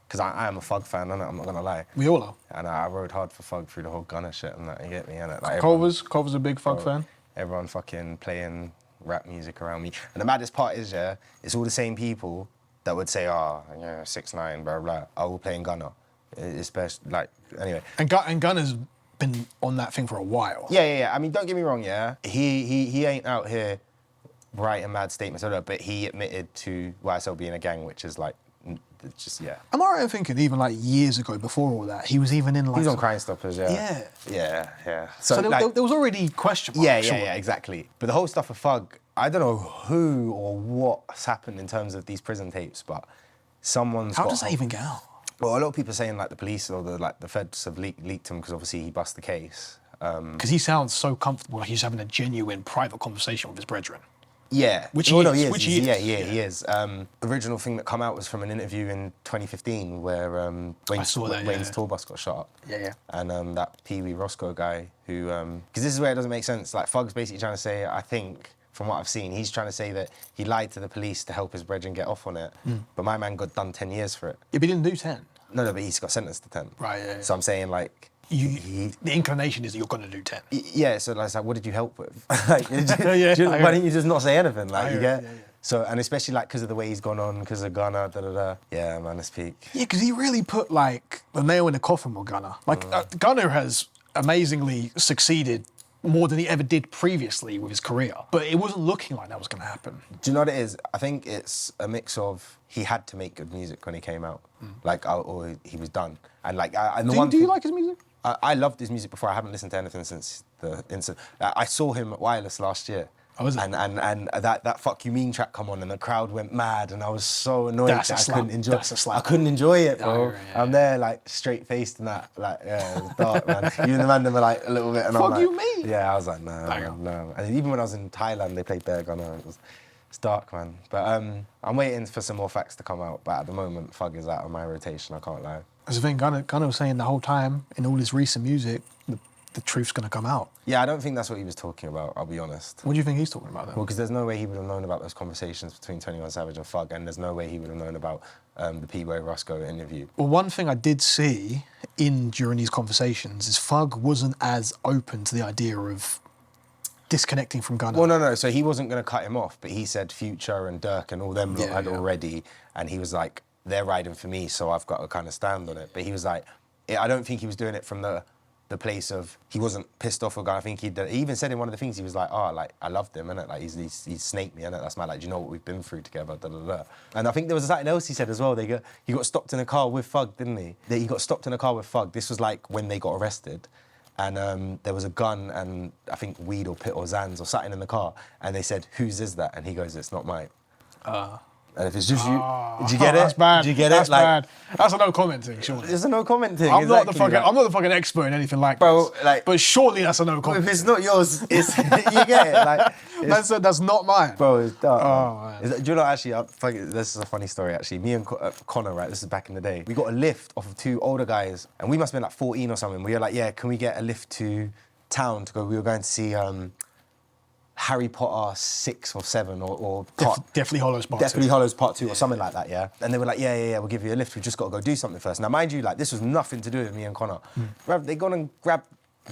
Because I am a Thug fan, innit? I'm not gonna lie. We all are. And I rode hard for Thug through the whole Gunna shit and that, you get me, innit? Like, Culver's a big Thug fan. Everyone fucking playing rap music around me. And the maddest part is, yeah, it's all the same people that would say, oh, yeah, 6ix9ine, blah, blah, are all playing Gunna. Especially, like, anyway. And Gunna's been on that thing for a while. Yeah. I mean, don't get me wrong, yeah? He ain't out here writing mad statements, but he admitted to YSL being a gang, which is like, just, yeah. Am I right in thinking even like years ago, before all that, he was even in like... He was on Crime Stoppers, yeah. Yeah. So like, there was already question marks. Yeah, exactly. But the whole stuff of Thug, I don't know who or what's happened in terms of these prison tapes, but someone's How does that even get out? Well, a lot of people are saying like the police or the feds have leaked him because obviously he bust the case. Because he sounds so comfortable, like he's having a genuine private conversation with his brethren. Yeah. Which he is. He is. The original thing that come out was from an interview in 2015 where Wayne's tour bus got shot up. Yeah. And that Pee Wee Roscoe guy who... Because this is where it doesn't make sense. Like, Thug's basically trying to say, I think, from what I've seen, he's trying to say that he lied to the police to help his brethren get off on it. But my man got done 10 years for it. Yeah, but he didn't do 10. No, but he's got sentenced to 10. Right, yeah. So I'm saying, like... The inclination is that you're going to do 10. Yeah, so like, what did you help with? Like, why didn't you just not say anything? Like, you get... So, and especially like because of the way he's gone on, because of Gunna, Yeah, man, it's peak. Yeah, because he really put like the nail in the coffin with Gunna. Like Gunna has amazingly succeeded more than he ever did previously with his career. But it wasn't looking like that was going to happen. Do you know what it is? I think it's a mix of he had to make good music when he came out, like, or he was done. And like, Do you like his music? I loved his music before. I haven't listened to anything since the incident. I saw him at Wireless last year. Oh, was it? And that Fuck You Mean track come on and the crowd went mad and I was so annoyed that I couldn't enjoy it. That's a slap. I couldn't enjoy it, bro. Yeah. I'm there like straight faced and that, like, yeah, it was dark, man. Even the man them were like a little bit and Fuck I'm like, You Mean? Yeah, I was like, no. And even when I was in Thailand, they played Bear Gunna. It's dark, man. But I'm waiting for some more facts to come out. But at the moment, Thug is out of my rotation, I can't lie. That's the thing, Gunna was saying the whole time in all his recent music, the truth's going to come out. Yeah, I don't think that's what he was talking about, I'll be honest. What do you think he's talking about then? Well, because there's no way he would have known about those conversations between 21 Savage and Thug, and there's no way he would have known about the Pee Wee Roscoe interview. Well, one thing I did see during these conversations is Thug wasn't as open to the idea of disconnecting from Gunna. Well, no, so he wasn't going to cut him off, but he said Future and Dirk and all them had already, and he was like, they're riding for me, so I've got to kind of stand on it. But he was like, I don't think he was doing it from the place of, he wasn't pissed off with Gunna. I think he even said in one of the things, he was like, like, I loved him, innit? Like, he's snaked me, innit? That's my, like, do you know what we've been through together, And I think there was something else he said as well. He got stopped in a car with Thug, didn't he? He got stopped in a car with Thug. This was like when they got arrested. And there was a gun and I think weed or pit or Zans or something in the car. And they said, whose is that? And he goes, it's not mine. And if it's just you, do you get it? That's bad. Do you get that's it? Like, bad. That's a no comment thing, surely. It's a no comment thing. I'm not the fucking expert in anything like bro, this. like, but surely that's a no comment. If it's not yours, it's you get it. Like, that's not mine. Bro, it's dark. Oh, man. Do you know actually? This is a funny story actually. Me and Connor, right? This is back in the day. We got a lift off of two older guys, and we must have been like 14 or something. We were like, yeah, can we get a lift to town to go? We were going to see Harry Potter 6 or 7 or Definitely Hollows Part 2. Definitely Hollows Part 2 or something like that, yeah? And they were like, yeah, we'll give you a lift. We've just got to go do something first. Now, mind you, like, this was nothing to do with me and Connor. They gone and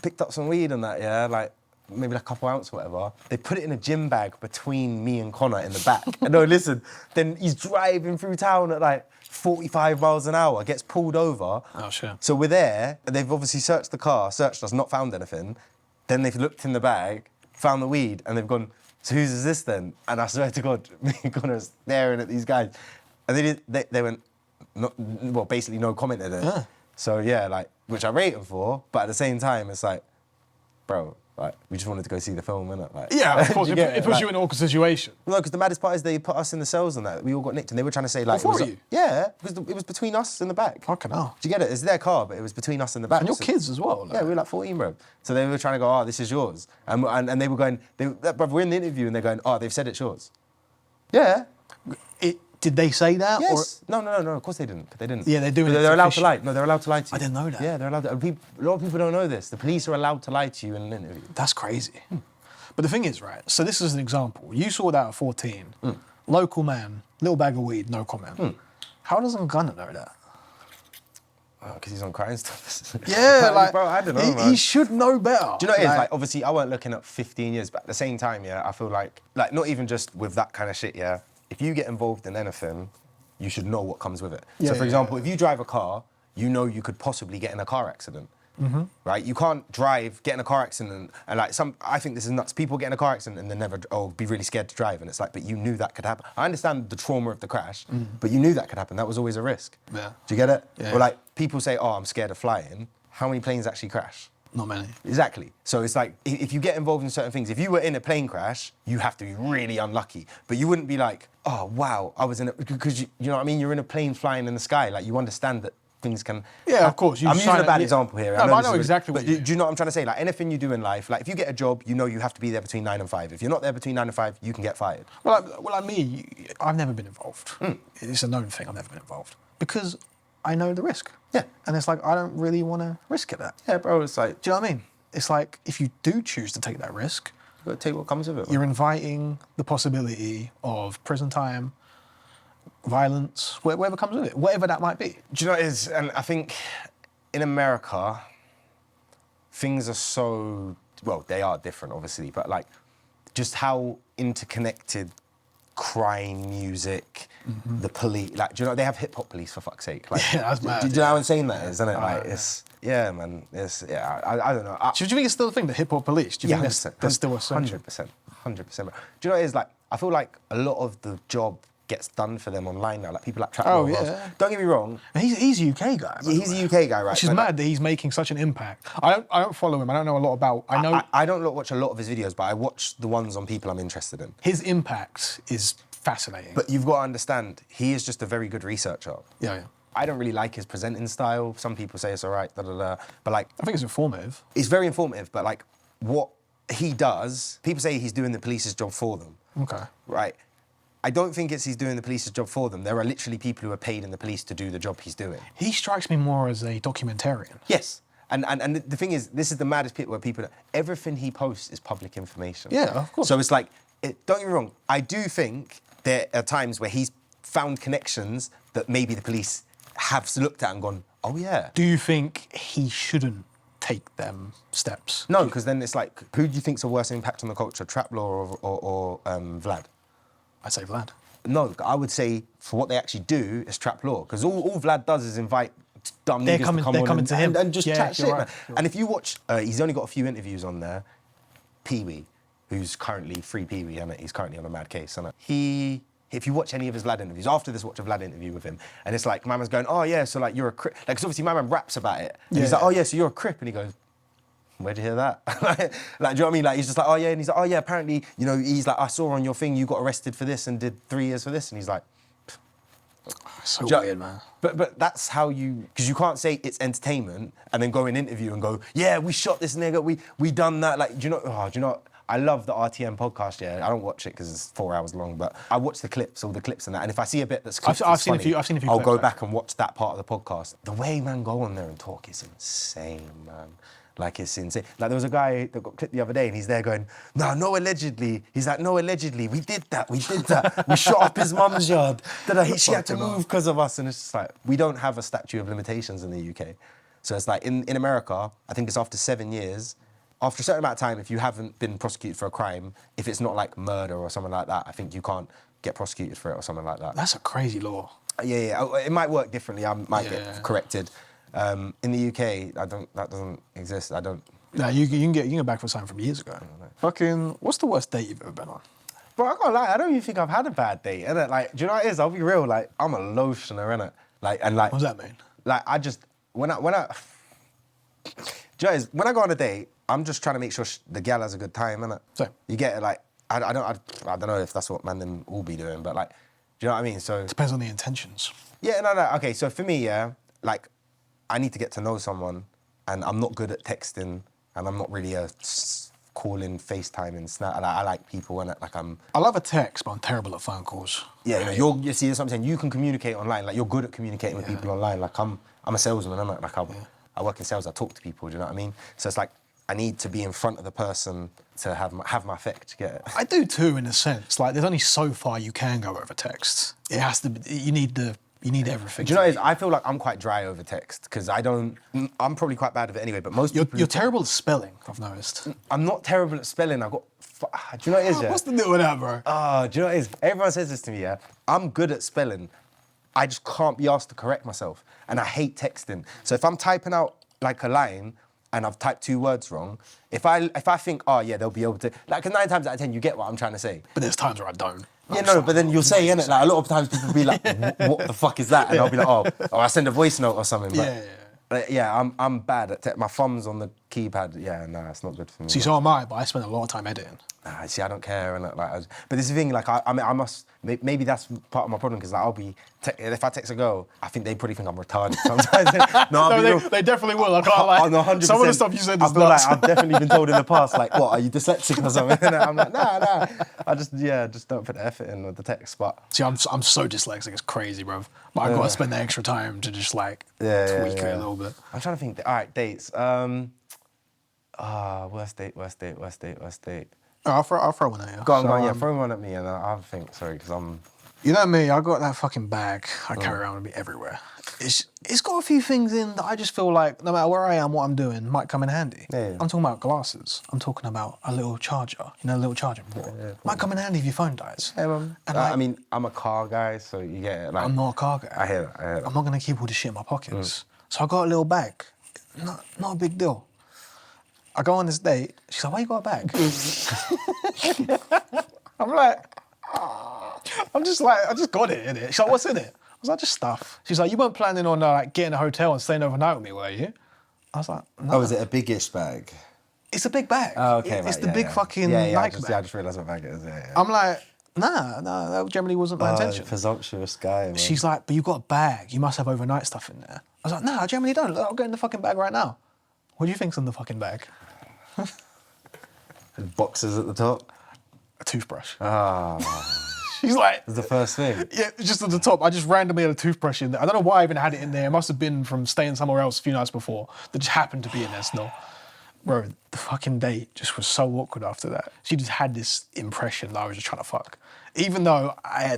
picked up some weed and that, yeah? Like, maybe like a couple ounce or whatever. They put it in a gym bag between me and Connor in the back. And no, listen, then he's driving through town at like 45 miles an hour, gets pulled over. Oh, shit. So we're there, and they've obviously searched the car, searched us, not found anything. Then they've looked in the bag, found the weed, and they've gone, so whose is this then? And I swear to God, me and Connor staring at these guys. And they went, basically no comment at it. So yeah, like, which I rate them for, but at the same time, it's like, bro, Like, we just wanted to go see the film, innit? Like, Yeah, of course. do It, you get it puts you in an awkward situation. No, because the maddest part is they put us in the cells and that. We all got nicked, and they were trying to say, like... Before it was, you? Yeah, because it was between us and the back. Fucking hell. Do you get it? It's their car, but it was between us and the back. And your kids as well. Like. Yeah, we were like 14, bro. So they were trying to go, oh, this is yours. And they were going... Brother, we're in the interview, and they're going, oh, they've said it's yours. Yeah. Did they say that? Yes. No. Of course they didn't. They didn't. Yeah, they're doing it. They're allowed to lie. No, they're allowed to lie to you. I didn't know that. Yeah, they're allowed to. A lot of people don't know this. The police are allowed to lie to you in an interview. That's crazy. But the thing is, right, so this is an example. You saw that at 14. Local man, little bag of weed, no comment. How doesn't Gunna know that? Because he's on crime stuff. Yeah, like, bro, I don't know, man. He should know better. Do you know what it is? Like, obviously, I weren't looking up 15 years, but at the same time, yeah, I feel like not even just with that kind of shit, yeah, if you get involved in anything, you should know what comes with it. Yeah, so, for example, if you drive a car, you know you could possibly get in a car accident. Right? You can't get in a car accident and like I think this is nuts. People get in a car accident and they never, be really scared to drive. And it's like, but you knew that could happen. I understand the trauma of the crash, but you knew that could happen. That was always a risk. Yeah. Do you get it? Yeah. Or like people say, oh, I'm scared of flying. How many planes actually crash? Not many. Exactly. So it's like, if you get involved in certain things, if you were in a plane crash, you have to be really unlucky. But you wouldn't be like, oh, wow, I was in a, because you know what I mean? You're in a plane flying in the sky. Like, you understand that things can... Yeah, of course. I'm using a bad example here. No, I know exactly what you mean. Do you know what I'm trying to say? Like, anything you do in life, like, if you get a job, you know you have to be there between 9 and 5. If you're not there between 9 and 5, you can get fired. Well, like me, I've never been involved. It's a known thing, I've never been involved. Because I know the risk. Yeah. And it's like, I don't really want to risk it that. Yeah, bro, it's like... Do you know what I mean? It's like, if you do choose to take that risk... You've got to take what comes with it. You're inviting the possibility of prison time, violence, whatever comes with it, whatever that might be. Do you know what it is? And I think in America, things are so... Well, they are different, obviously, but like, just how interconnected crime, music, the police... Like, do you know, they have hip-hop police, for fuck's sake. Like, Yeah, that's mad. Do you know how insane that is, isn't it? Like, it's... Yeah, man. It's... Yeah, I don't know. Do you think it's still a thing, the hip-hop police? Do you think there's still a section? 100%. 100%. Do you know what it is? Like, I feel like a lot of the job gets done for them online now. Like, people like Trap Oh, Lord yeah. Ross. Don't get me wrong. He's a UK guy. Yeah, he's a UK guy, right? Which is mad that he's making such an impact. I don't follow him. I don't know a lot about... I don't watch a lot of his videos, but I watch the ones on people I'm interested in. His impact is fascinating. But you've got to understand, he is just a very good researcher. Yeah. I don't really like his presenting style. Some people say it's all right, But like... I think it's informative. It's very informative, but like, what he does... People say he's doing the police's job for them. Okay. Right. I don't think he's doing the police's job for them. There are literally people who are paid in the police to do the job he's doing. He strikes me more as a documentarian. Yes. And the thing is, this is the maddest bit where people... Everything he posts is public information. Yeah, of course. So it's like... don't get me wrong. I do think there are times where he's found connections that maybe the police have looked at and gone, oh, yeah. Do you think he shouldn't take them steps? No, because then it's like, who do you think's a worse impact on the culture, Trap Law or Vlad? I'd say Vlad. No, I would say for what they actually do is Trap Law, because all Vlad does is invite dumb niggas to come on coming to him. and just Yeah, chat shit, right. man. And if you watch, he's only got a few interviews on there. Pee-wee, who's currently free Pee-wee, and he's currently on a mad case, and if you watch any of his Vlad interviews, after this, watch a Vlad interview with him, and it's like, my man's going, oh yeah, so like you're a Crip. Like, because obviously my man raps about it. And he's like, oh yeah, so you're a Crip. And he goes, where'd you hear that? like, do you know what I mean? Like, he's just like, oh yeah, and he's like, oh yeah, apparently, you know, he's like, I saw on your thing you got arrested for this and did 3 years for this. And he's like, So weird, man. But that's how you, because you can't say it's entertainment and then go in an interview and go, yeah, we shot this nigga, we done that. Like, do you know, I love the RTM podcast, yeah. I don't watch it because it's 4 hours long, but I watch the clips, all the clips and that. And if I see a bit that's clipped, I've seen a few I'll clips, go back and watch that part of the podcast. The way man go on there and talk is insane, man. Like, it's insane. Like, there was a guy that got clipped the other day and he's there going, no, allegedly. He's like, no, allegedly. We did that. We shot up his mum's yard. She had to move because of us. And it's just like, we don't have a statute of limitations in the UK. So it's like, in America, I think it's after 7 years, after a certain amount of time, if you haven't been prosecuted for a crime, if it's not like murder or something like that, I think you can't get prosecuted for it or something like that. That's a crazy law. Yeah. It might work differently. I might get corrected. In the UK, that doesn't exist. No, you can get back for something from years ago. Fucking, what's the worst date you've ever been on? Bro, I can't lie, I don't even think I've had a bad date, innit? Like, do you know what it is? I'll be real, like, I'm a lotioner, innit? Like, and like... What does that mean? Like, I just, when I... Do you know what it is? When I go on a date, I'm just trying to make sure the gal has a good time, innit? Same. You get it, like, I don't know if that's what man them all be doing, but like, do you know what I mean? So Depends on the intentions. yeah, no. Okay, so for me, yeah, like, I need to get to know someone, and I'm not good at texting, and I'm not really a calling, FaceTiming, Snap. I like people, and like I love a text, but I'm terrible at phone calls. Yeah, you see, that's what I'm saying. You can communicate online, like you're good at communicating with people online. Like I'm a salesman, I'm like I work in sales, I talk to people. Do you know what I mean? So it's like I need to be in front of the person to have my effect. You get it? I do too, in a sense. Like, there's only so far you can go over text. It has to. You need everything. Do you know what it is? I feel like I'm quite dry over text because I'm probably quite bad at it anyway. But most people, you're terrible at spelling. I've noticed. I'm not terrible at spelling. Do you know what it is? Yeah? What's the deal with that, bro? Do you know what it is? Everyone says this to me. Yeah, I'm good at spelling. I just can't be asked to correct myself, and I hate texting. So if I'm typing out like a line and I've typed 2 words wrong, if I think, oh yeah, they'll be able to, like, 'cause 9 times out of 10 you get what I'm trying to say. But there's times where I don't. Yeah, no, but then you'll say, innit? Like, a lot of times people will be like, what the fuck is that? And I'll be like, oh, I send a voice note or something. But yeah, I'm bad at my thumb's on the keypad. Yeah, nah, it's not good for me. See, so am I, but I spend a lot of time editing. Nah, see, I don't care. And like, but this is the thing, like, I mean, I must, maybe that's part of my problem, because like, I'll be, if I text a girl, I think they probably think I'm retarded sometimes. No, they definitely will. I can't lie. No, 100%. Some of the stuff you said is I feel nuts. like I've definitely been told in the past, like, what, are you dyslexic or something? And I'm like, nah. I just don't put the effort in with the text, but... See, I'm so dyslexic, it's crazy, bro. But I've got to spend the extra time to just, like, tweak it a little bit. I'm trying to think, all right, dates. Worst date. Oh, I'll throw one at you. Go on, throw one at me, and I'll think, sorry, because I'm... You know me, I got that fucking bag I carry around with me everywhere. It's got a few things in that I just feel like, no matter where I am, what I'm doing, might come in handy. Yeah. I'm talking about glasses. I'm talking about a little charger. You know, a little charging port. Might come in handy if your phone dies. Hey, man. I mean, I'm a car guy, so you get it. Like, I'm not a car guy. I hear that. I'm not going to keep all this shit in my pockets. So I got a little bag. Not a big deal. I go on this date. She's like, why you got a bag? I'm like, I'm just like, I just got it, innit? She's like, what's in it? I was like, just stuff. She's like, you weren't planning on like getting a hotel and staying overnight with me, were you? I was like, no. Oh, is it a biggish bag? It's a big bag. Oh, okay, It's the big fucking Nike bag. I just realised what bag it is. Yeah. I'm like, nah, that generally wasn't my intention. Presumptuous guy, man. She's like, but you've got a bag. You must have overnight stuff in there. I was like, nah, I generally don't. Look, I'll get in the fucking bag right now. What do you think's in the fucking bag? Boxes at the top? A toothbrush. She's like... It's the first thing. Yeah, just at the top. I just randomly had a toothbrush in there. I don't know why I even had it in there. It must have been from staying somewhere else a few nights before that just happened to be in there still. Bro, the fucking date just was so awkward after that. She just had this impression that I was just trying to fuck. Even though I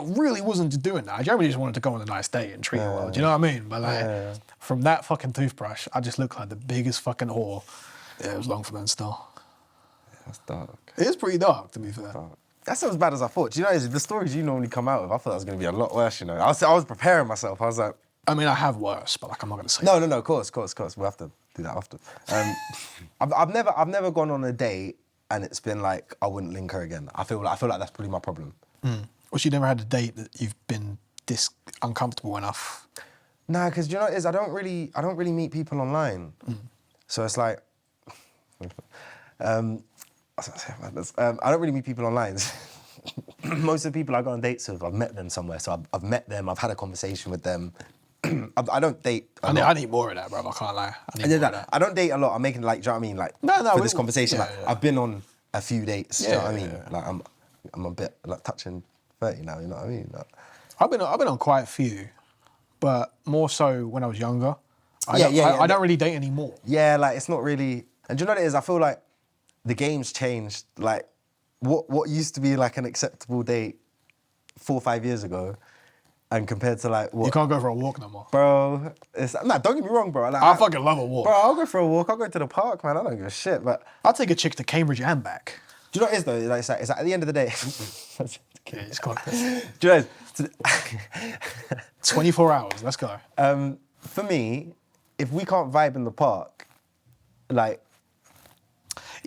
really wasn't doing that. I generally just wanted to go on a nice date and treat her well. Do you know what I mean? But like, from that fucking toothbrush, I just looked like the biggest fucking whore. Yeah, it was long for men still. Yeah, that's dark. It is pretty dark, to be fair. That's not as bad as I thought. Do you know, the stories you normally come out with, I thought that was going to be a lot worse, you know. I was preparing myself. I was like... I mean, I have worse, but like, I'm not going to say No, of course. We'll have to do that after. I've never gone on a date and it's been like, I wouldn't link her again. I feel like that's probably my problem. Well, you never had a date that you've been this uncomfortable enough? Nah, because you know what it is? I don't really meet people online. So it's like... I don't really meet people online. Most of the people I go on dates with, I've met them somewhere. So I've met them, I've had a conversation with them. I don't date a lot. I need more of that, bro. I can't lie. I don't date a lot. I'm making, like, do you know what I mean? Like, for this conversation, I've been on a few dates, do you know what I mean? Like, I'm a bit, like, touching 30 now, you know what I mean? Like, I've been on quite a few, but more so when I was younger. I don't really date anymore. Yeah, like, it's not really... And do you know what it is? I feel like the game's changed. Like, what used to be like an acceptable date 4 or 5 years ago, and compared to like what... You can't go for a walk no more. Bro, don't get me wrong, bro. Like, I fucking love a walk. Bro, I'll go for a walk. I'll go to the park, man. I don't give a shit, but... I'll take a chick to Cambridge and back. Do you know what it is, though? Like, it's like at the end of the day... Okay, it's gone. Do you know what it is? 24 hours, let's go. For me, if we can't vibe in the park, like...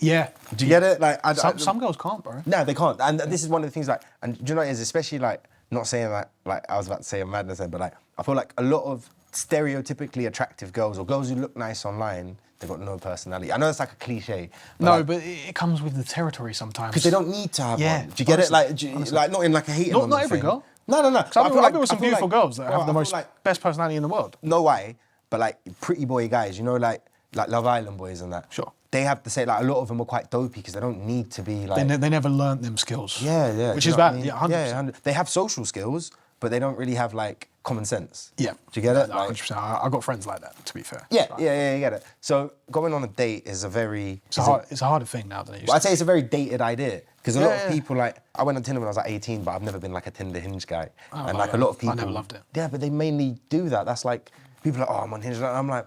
Yeah. Do you get it? Like, some girls can't, bro. No, they can't. And this is one of the things, like, and do you know what it is? Especially, like, not saying that, like, I was about to say a madness then, but, like, I feel like a lot of stereotypically attractive girls or girls who look nice online, they've got no personality. I know it's like a cliche. But No, like, but it comes with the territory sometimes. because they don't need to have Yeah, one. Do you get it? honestly, Like not in like a hating Not- on not them every thing. girl. No. So I've been with some beautiful girls that have the most best personality in the world. No way, but like pretty boy guys, you know, like Love Island boys and that. Sure. They have to say like a lot of them are quite dopey because they don't need to be like. They never learnt them skills. Yeah. Which do you is know what bad. I mean? Yeah, 100%. Yeah, 100. They have social skills, but they don't really have like common sense. Yeah. Do you get it? No, Like- 100%. I got friends like that, to be fair. Yeah, Like, you get it. So going on a date is a very. It's a harder thing now than it used Well, I'd to. say it's a very dated idea because a lot of Yeah. people like I went on Tinder when I was like 18, but I've never been like a Tinder Hinge guy, Oh, and like a lot of people. I never loved it. Yeah, but they mainly do that. That's like people are like, oh, I'm on Hinge, and I'm like,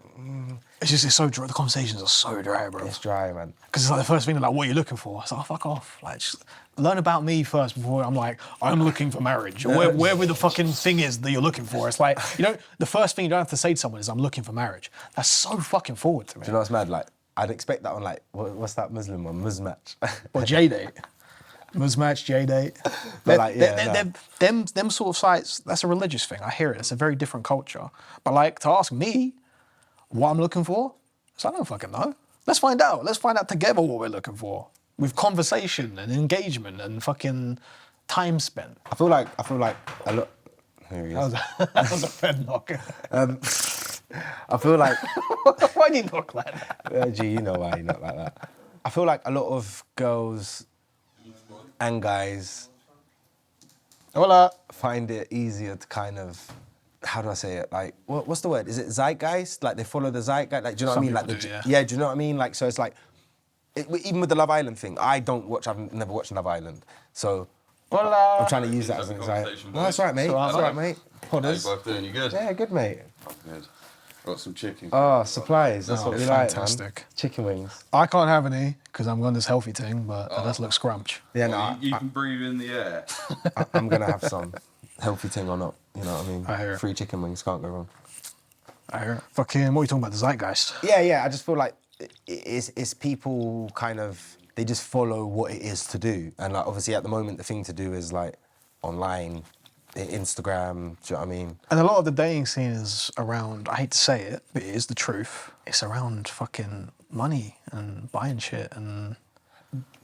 It's so dry. The conversations are so dry, bro. it's dry, man. Because it's like the first thing, they're like, what are you looking for? It's like, oh, fuck off. Like, just learn about me first before I'm like, I'm looking for marriage. Or wherever the fucking thing is that you're looking for. It's like, you know, the first thing you don't have to say to someone is, I'm looking for marriage. That's so fucking forward to me. Do you know what's mad? Like I'd expect that on like what's that Muslim one? Muzmatch. Or J-Date. Muzmatch, J-Date. But like, yeah, Them sort of sites, that's a religious thing. I hear it. It's a very different culture. But like, to ask me what I'm looking for, it's like, I don't fucking know. Let's find out. Let's find out together what we're looking for. With conversation and engagement and fucking time spent. I feel like a lot. Here he is. That was a Fed knock. I feel like. Why do you knock like that? Gee, you know why you're not like that. I feel like a lot of girls and guys Hola. find it easier to kind of, how do I say it? Like, what's the word? Is it zeitgeist? Like they follow the zeitgeist? Like, do you know Some what I mean? Like, people do, yeah. do you know what I mean? Like, so it's like, even with the Love Island thing, I've never watched Love Island. So Hola. I'm trying to use that as an example. No, that's all right, mate. That's all right, mate. How you Podders. both doing? You good? Yeah, good, mate. Good. Got some chicken. Oh, supplies. That's Oh, what we like, man. fantastic. Chicken wings. I can't have any because I'm on this healthy thing, but it does look scrunch. Yeah, Well, no, you can breathe in the air. I'm going to have some healthy thing or not. You know what I mean? I hear it. Free chicken wings, can't go wrong. I hear it. Fucking, what are you talking about? The zeitgeist? Yeah, I just feel like it's people kind of, they just follow what it is to do. And like, obviously at the moment, the thing to do is like online, Instagram, do you know what I mean? And a lot of the dating scene is around, I hate to say it, but it is the truth. It's around fucking money and buying shit and...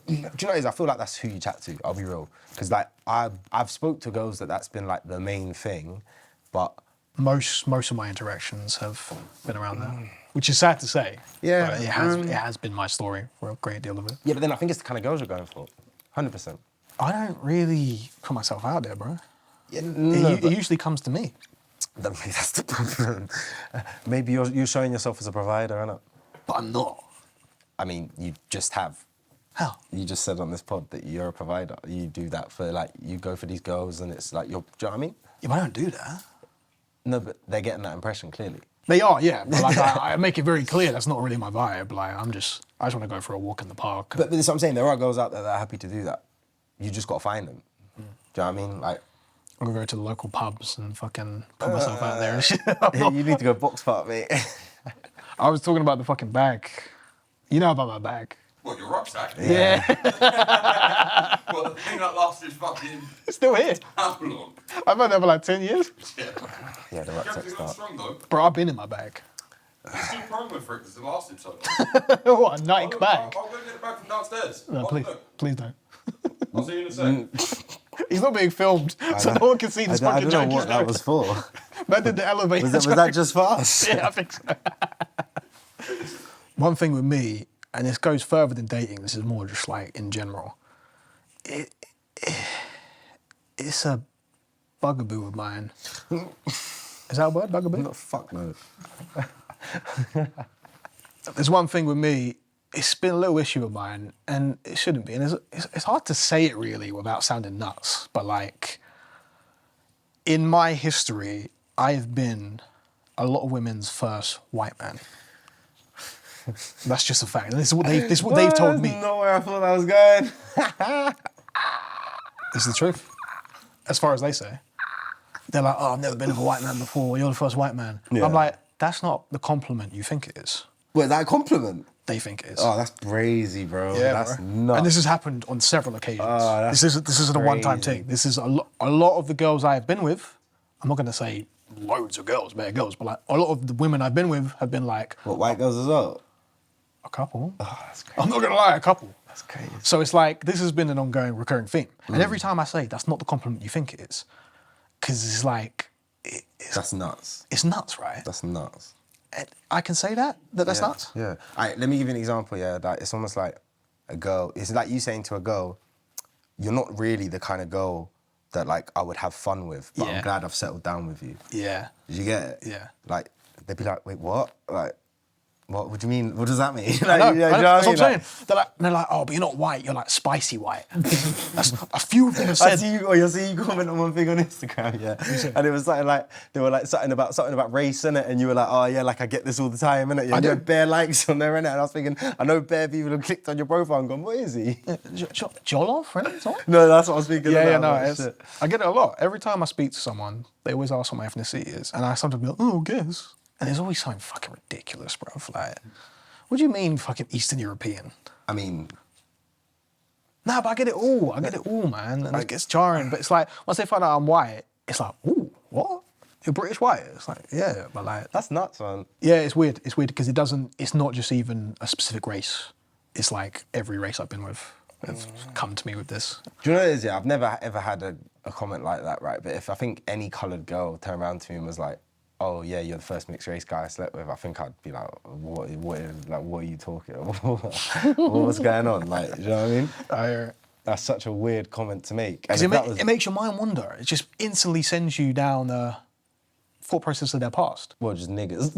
Do you know what it is? I feel like that's who you chat to, I'll be real. Because like, I've spoke to girls that's been like the main thing, but... Most of my interactions have been around that, which is sad to say. Yeah. But it has been my story for a great deal of it. Yeah, but then I think it's the kind of girls you're going for, 100%. I don't really put myself out there, bro. Yeah, It usually comes to me. Maybe that's the problem. Maybe you're showing yourself as a provider, innit? But I'm not. I mean, you just have. How? You just said on this pod that you're a provider. You do that for like, you go for these girls and it's like, do you know what I mean? Yeah, but I don't do that. No, but they're getting that impression clearly. They are, yeah. But like, I make it very clear that's not really my vibe. Like, I just want to go for a walk in the park. But that's what I'm saying. There are girls out there that are happy to do that. You just got to find them. Do you know what I mean? Like, I'm gonna go to the local pubs and fucking put myself out there and shit. you need to go box part, mate. I was talking about the fucking bag. You know about my bag. What, your rucksack? Yeah. Well, the thing that lasted fucking It's still here. how long? I've had it for like 10 years. Yeah. Yeah, the You rucksack haven't got start. strong though. Bro, I've been in my bag. It's still promo for it because it lasted so long. What, a Nike bag? I'll go get it back from downstairs. No, I'll please, look. please don't. I'll see you in a sec. He's not being filmed, so no one can see this I fucking don't know joke. what that was for. Man did the elevator. Was that just for us? Yeah, I think so. One thing with me, and this goes further than dating, this is more just like in general. It's a bugaboo of mine. Is that a word, bugaboo? No, fuck no. There's one thing with me, it's been a little issue of mine, and it shouldn't be. And it's hard to say it really without sounding nuts, but like, in my history, I've been a lot of women's first white man. That's just a fact. And this is what they've told me. Not where I thought that was going. This is the truth. As far as they say. They're like, oh, I've never been with a white man before. You're the first white man. Yeah. I'm like, that's not the compliment you think it is. Wait, that a compliment? They think it is. Oh, that's crazy, bro. Yeah, That's bro. nuts. And this has happened on several occasions. Oh, this isn't a one-time crazy. thing. This is a lot of the girls I have been with. I'm not going to say loads of girls, bare girls, but like a lot of the women I've been with have been like What, white girls as well? a couple. Oh, that's crazy. I'm not gonna lie, a couple. That's crazy. So it's like this has been an ongoing, recurring theme, and every time I say that's not the compliment you think it is, because it's like That's nuts. it's nuts, right? That's nuts. And I can say that's yeah. nuts. Yeah. All right, let me give you an example, yeah. That it's almost like a girl, it's like you saying to a girl, you're not really the kind of girl that like I would have fun with, but Yeah. I'm glad I've settled down with you. Yeah. Did you get it? Yeah. Like, they'd be like, wait, what? Like, what do you mean? What does that mean? I know, Like, you know I know, what I that's mean? what I'm saying. They're like, oh, but you're not white, you're like spicy white. That's a few of them have I said. see you comment on one thing on Instagram, yeah. And it was something like, they were like something about race, innit? And you were like, oh yeah, like I get this all the time, innit? You had bare likes on there, innit? And I was thinking, I know bare people have clicked on your profile and gone, what is he? Jollof Raids? No, that's what I was thinking Yeah, about. no, I get it a lot. Every time I speak to someone, they always ask what my ethnicity is. And I sometimes be like, oh, guess. And there's always something fucking ridiculous, bro. Like, what do you mean fucking Eastern European? I mean, Nah, but I get it all. Man. And it gets jarring. But it's like, once they find out I'm white, it's like, ooh, what? You're British white? It's like, yeah, but like... that's nuts, man. Yeah, it's weird. It's weird because it's not just even a specific race. It's like every race I've been with have come to me with this. Do you know what it is? Yeah, I've never ever had a comment like that, right? But if I think any coloured girl turned around to me and was like, oh yeah, you're the first mixed race guy I slept with, I think I'd be like, what are you talking about? What's going on? Like, do you know what I mean? That's such a weird comment to make. Because it makes your mind wander. It just instantly sends you down the thought process of their past. Well, just niggas.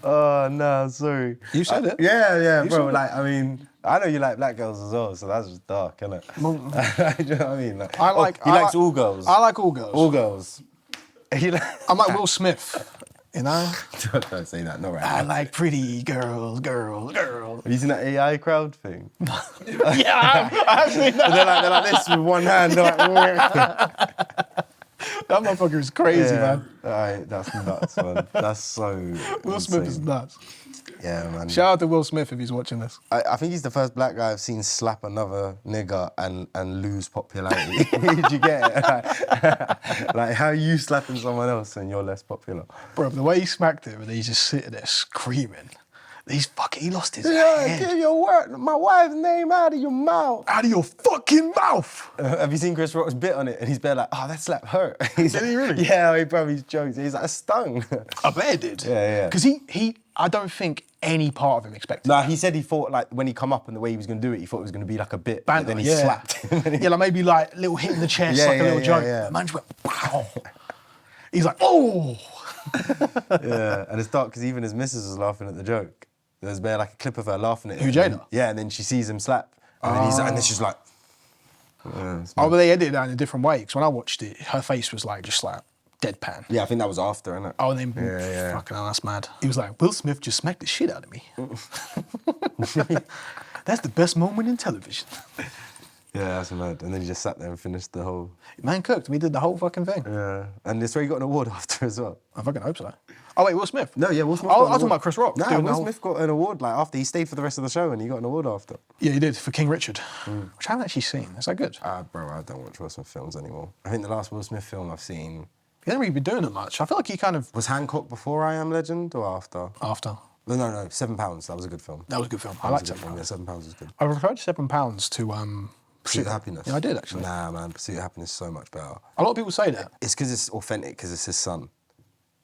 Oh no, sorry. You said it. Yeah, You bro. said Like, I mean, I know you like black girls as well, so that's just dark, isn't it? Well, Do you know what I mean? Like, he likes all girls. I like all girls. All girls. I'm like Will Smith, you know? Don't say that, not right. I like pretty girls. Have you seen that AI crowd thing? Yeah, I've seen that. They're like this with one hand. They're like, That motherfucker is crazy, man. Alright, that's nuts, man. That's so Will Smith is nuts. Yeah, man. Shout out to Will Smith if he's watching this. I think he's the first black guy I've seen slap another nigger and lose popularity. Did you get it? Like, how are you slapping someone else and you're less popular? Bro, the way he smacked him and he's just sitting there screaming. He lost his head. Get my wife's name out of your mouth. Out of your fucking mouth. Have you seen Chris Rock's bit on it? And he's bare like, oh, that slap hurt. Did he really? Yeah, bro, he's jokes. He's like, stung. I bet it did. Yeah. Because I don't think any part of him expected No, that. he said he thought, like, when he come up and the way he was going to do it, he thought it was going to be like a bit, Banter, but then he slapped him. Yeah, like maybe like little hit in the chest, like a little joke. yeah. The man just went, wow. He's like, oh. Yeah, and it's dark because even his missus was laughing at the joke. There's bare like a clip of her laughing at him. Who, Jada? Yeah, and then she sees him slap, and then she's like, Oh, but they edited that in a different way. Because when I watched it, her face was like just like deadpan. yeah, I think that was after, innit? Oh, and then Yeah. fucking hell, that's mad. He was like, Will Smith just smacked the shit out of me. That's the best moment in television. Yeah, that's mad. And then he just sat there and finished the whole. Man cooked. We did the whole fucking thing. Yeah, and it's where he got an award after as well. I fucking hope so. Oh wait, Will Smith. No, yeah, Will Smith. I got was an talking award. about Chris Rock. Nah, doing the Will whole- Smith got an award like after he stayed for the rest of the show, and he got an award after. Yeah, he did for King Richard, which I haven't actually seen. Is that good? Bro, I don't watch Will Smith films anymore. I think the last Will Smith film I've seen He hasn't really been doing it much. I feel like he kind of was Hancock before I Am Legend or after. after. No, £7. That was a good film. That was a good film. I That liked was a good it. film. Yeah, £7 was good. I preferred £7 to Pursuit of Happiness. Yeah, I did actually. Nah, man, Pursuit of Happiness is so much better. A lot of people say that. It's because it's authentic, because it's his son.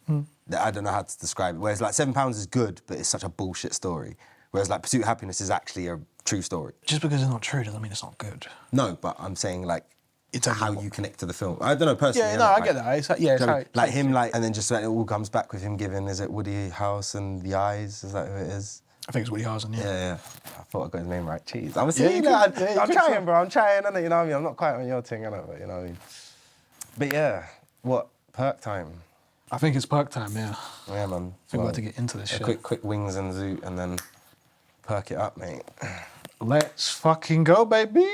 I don't know how to describe it. Whereas like £7 is good, but it's such a bullshit story. Whereas like Pursuit of Happiness is actually a true story. Just because it's not true doesn't mean it's not good. No, but I'm saying like It's how you connect to the film. I don't know personally. Yeah, innit? no, I Like, get that. It's like, yeah, it's how, like him, like, and then just like it all comes back with him giving. Is it Woody House and the Eyes? Is that who it is? I think it's Woody Harrelson, yeah. Yeah. I thought I got his name right. Jeez, I'm you saying could- that. yeah, you I'm could trying, say. bro. I'm trying, innit? You know what I mean? I'm not quite on your thing, innit? But you know what I mean. But yeah, what Perc time? I think it's Perc time, yeah. Yeah, man. I think we're about to get into this shit. Quick wings and zoot, and then perk it up, mate. Let's fucking go, baby.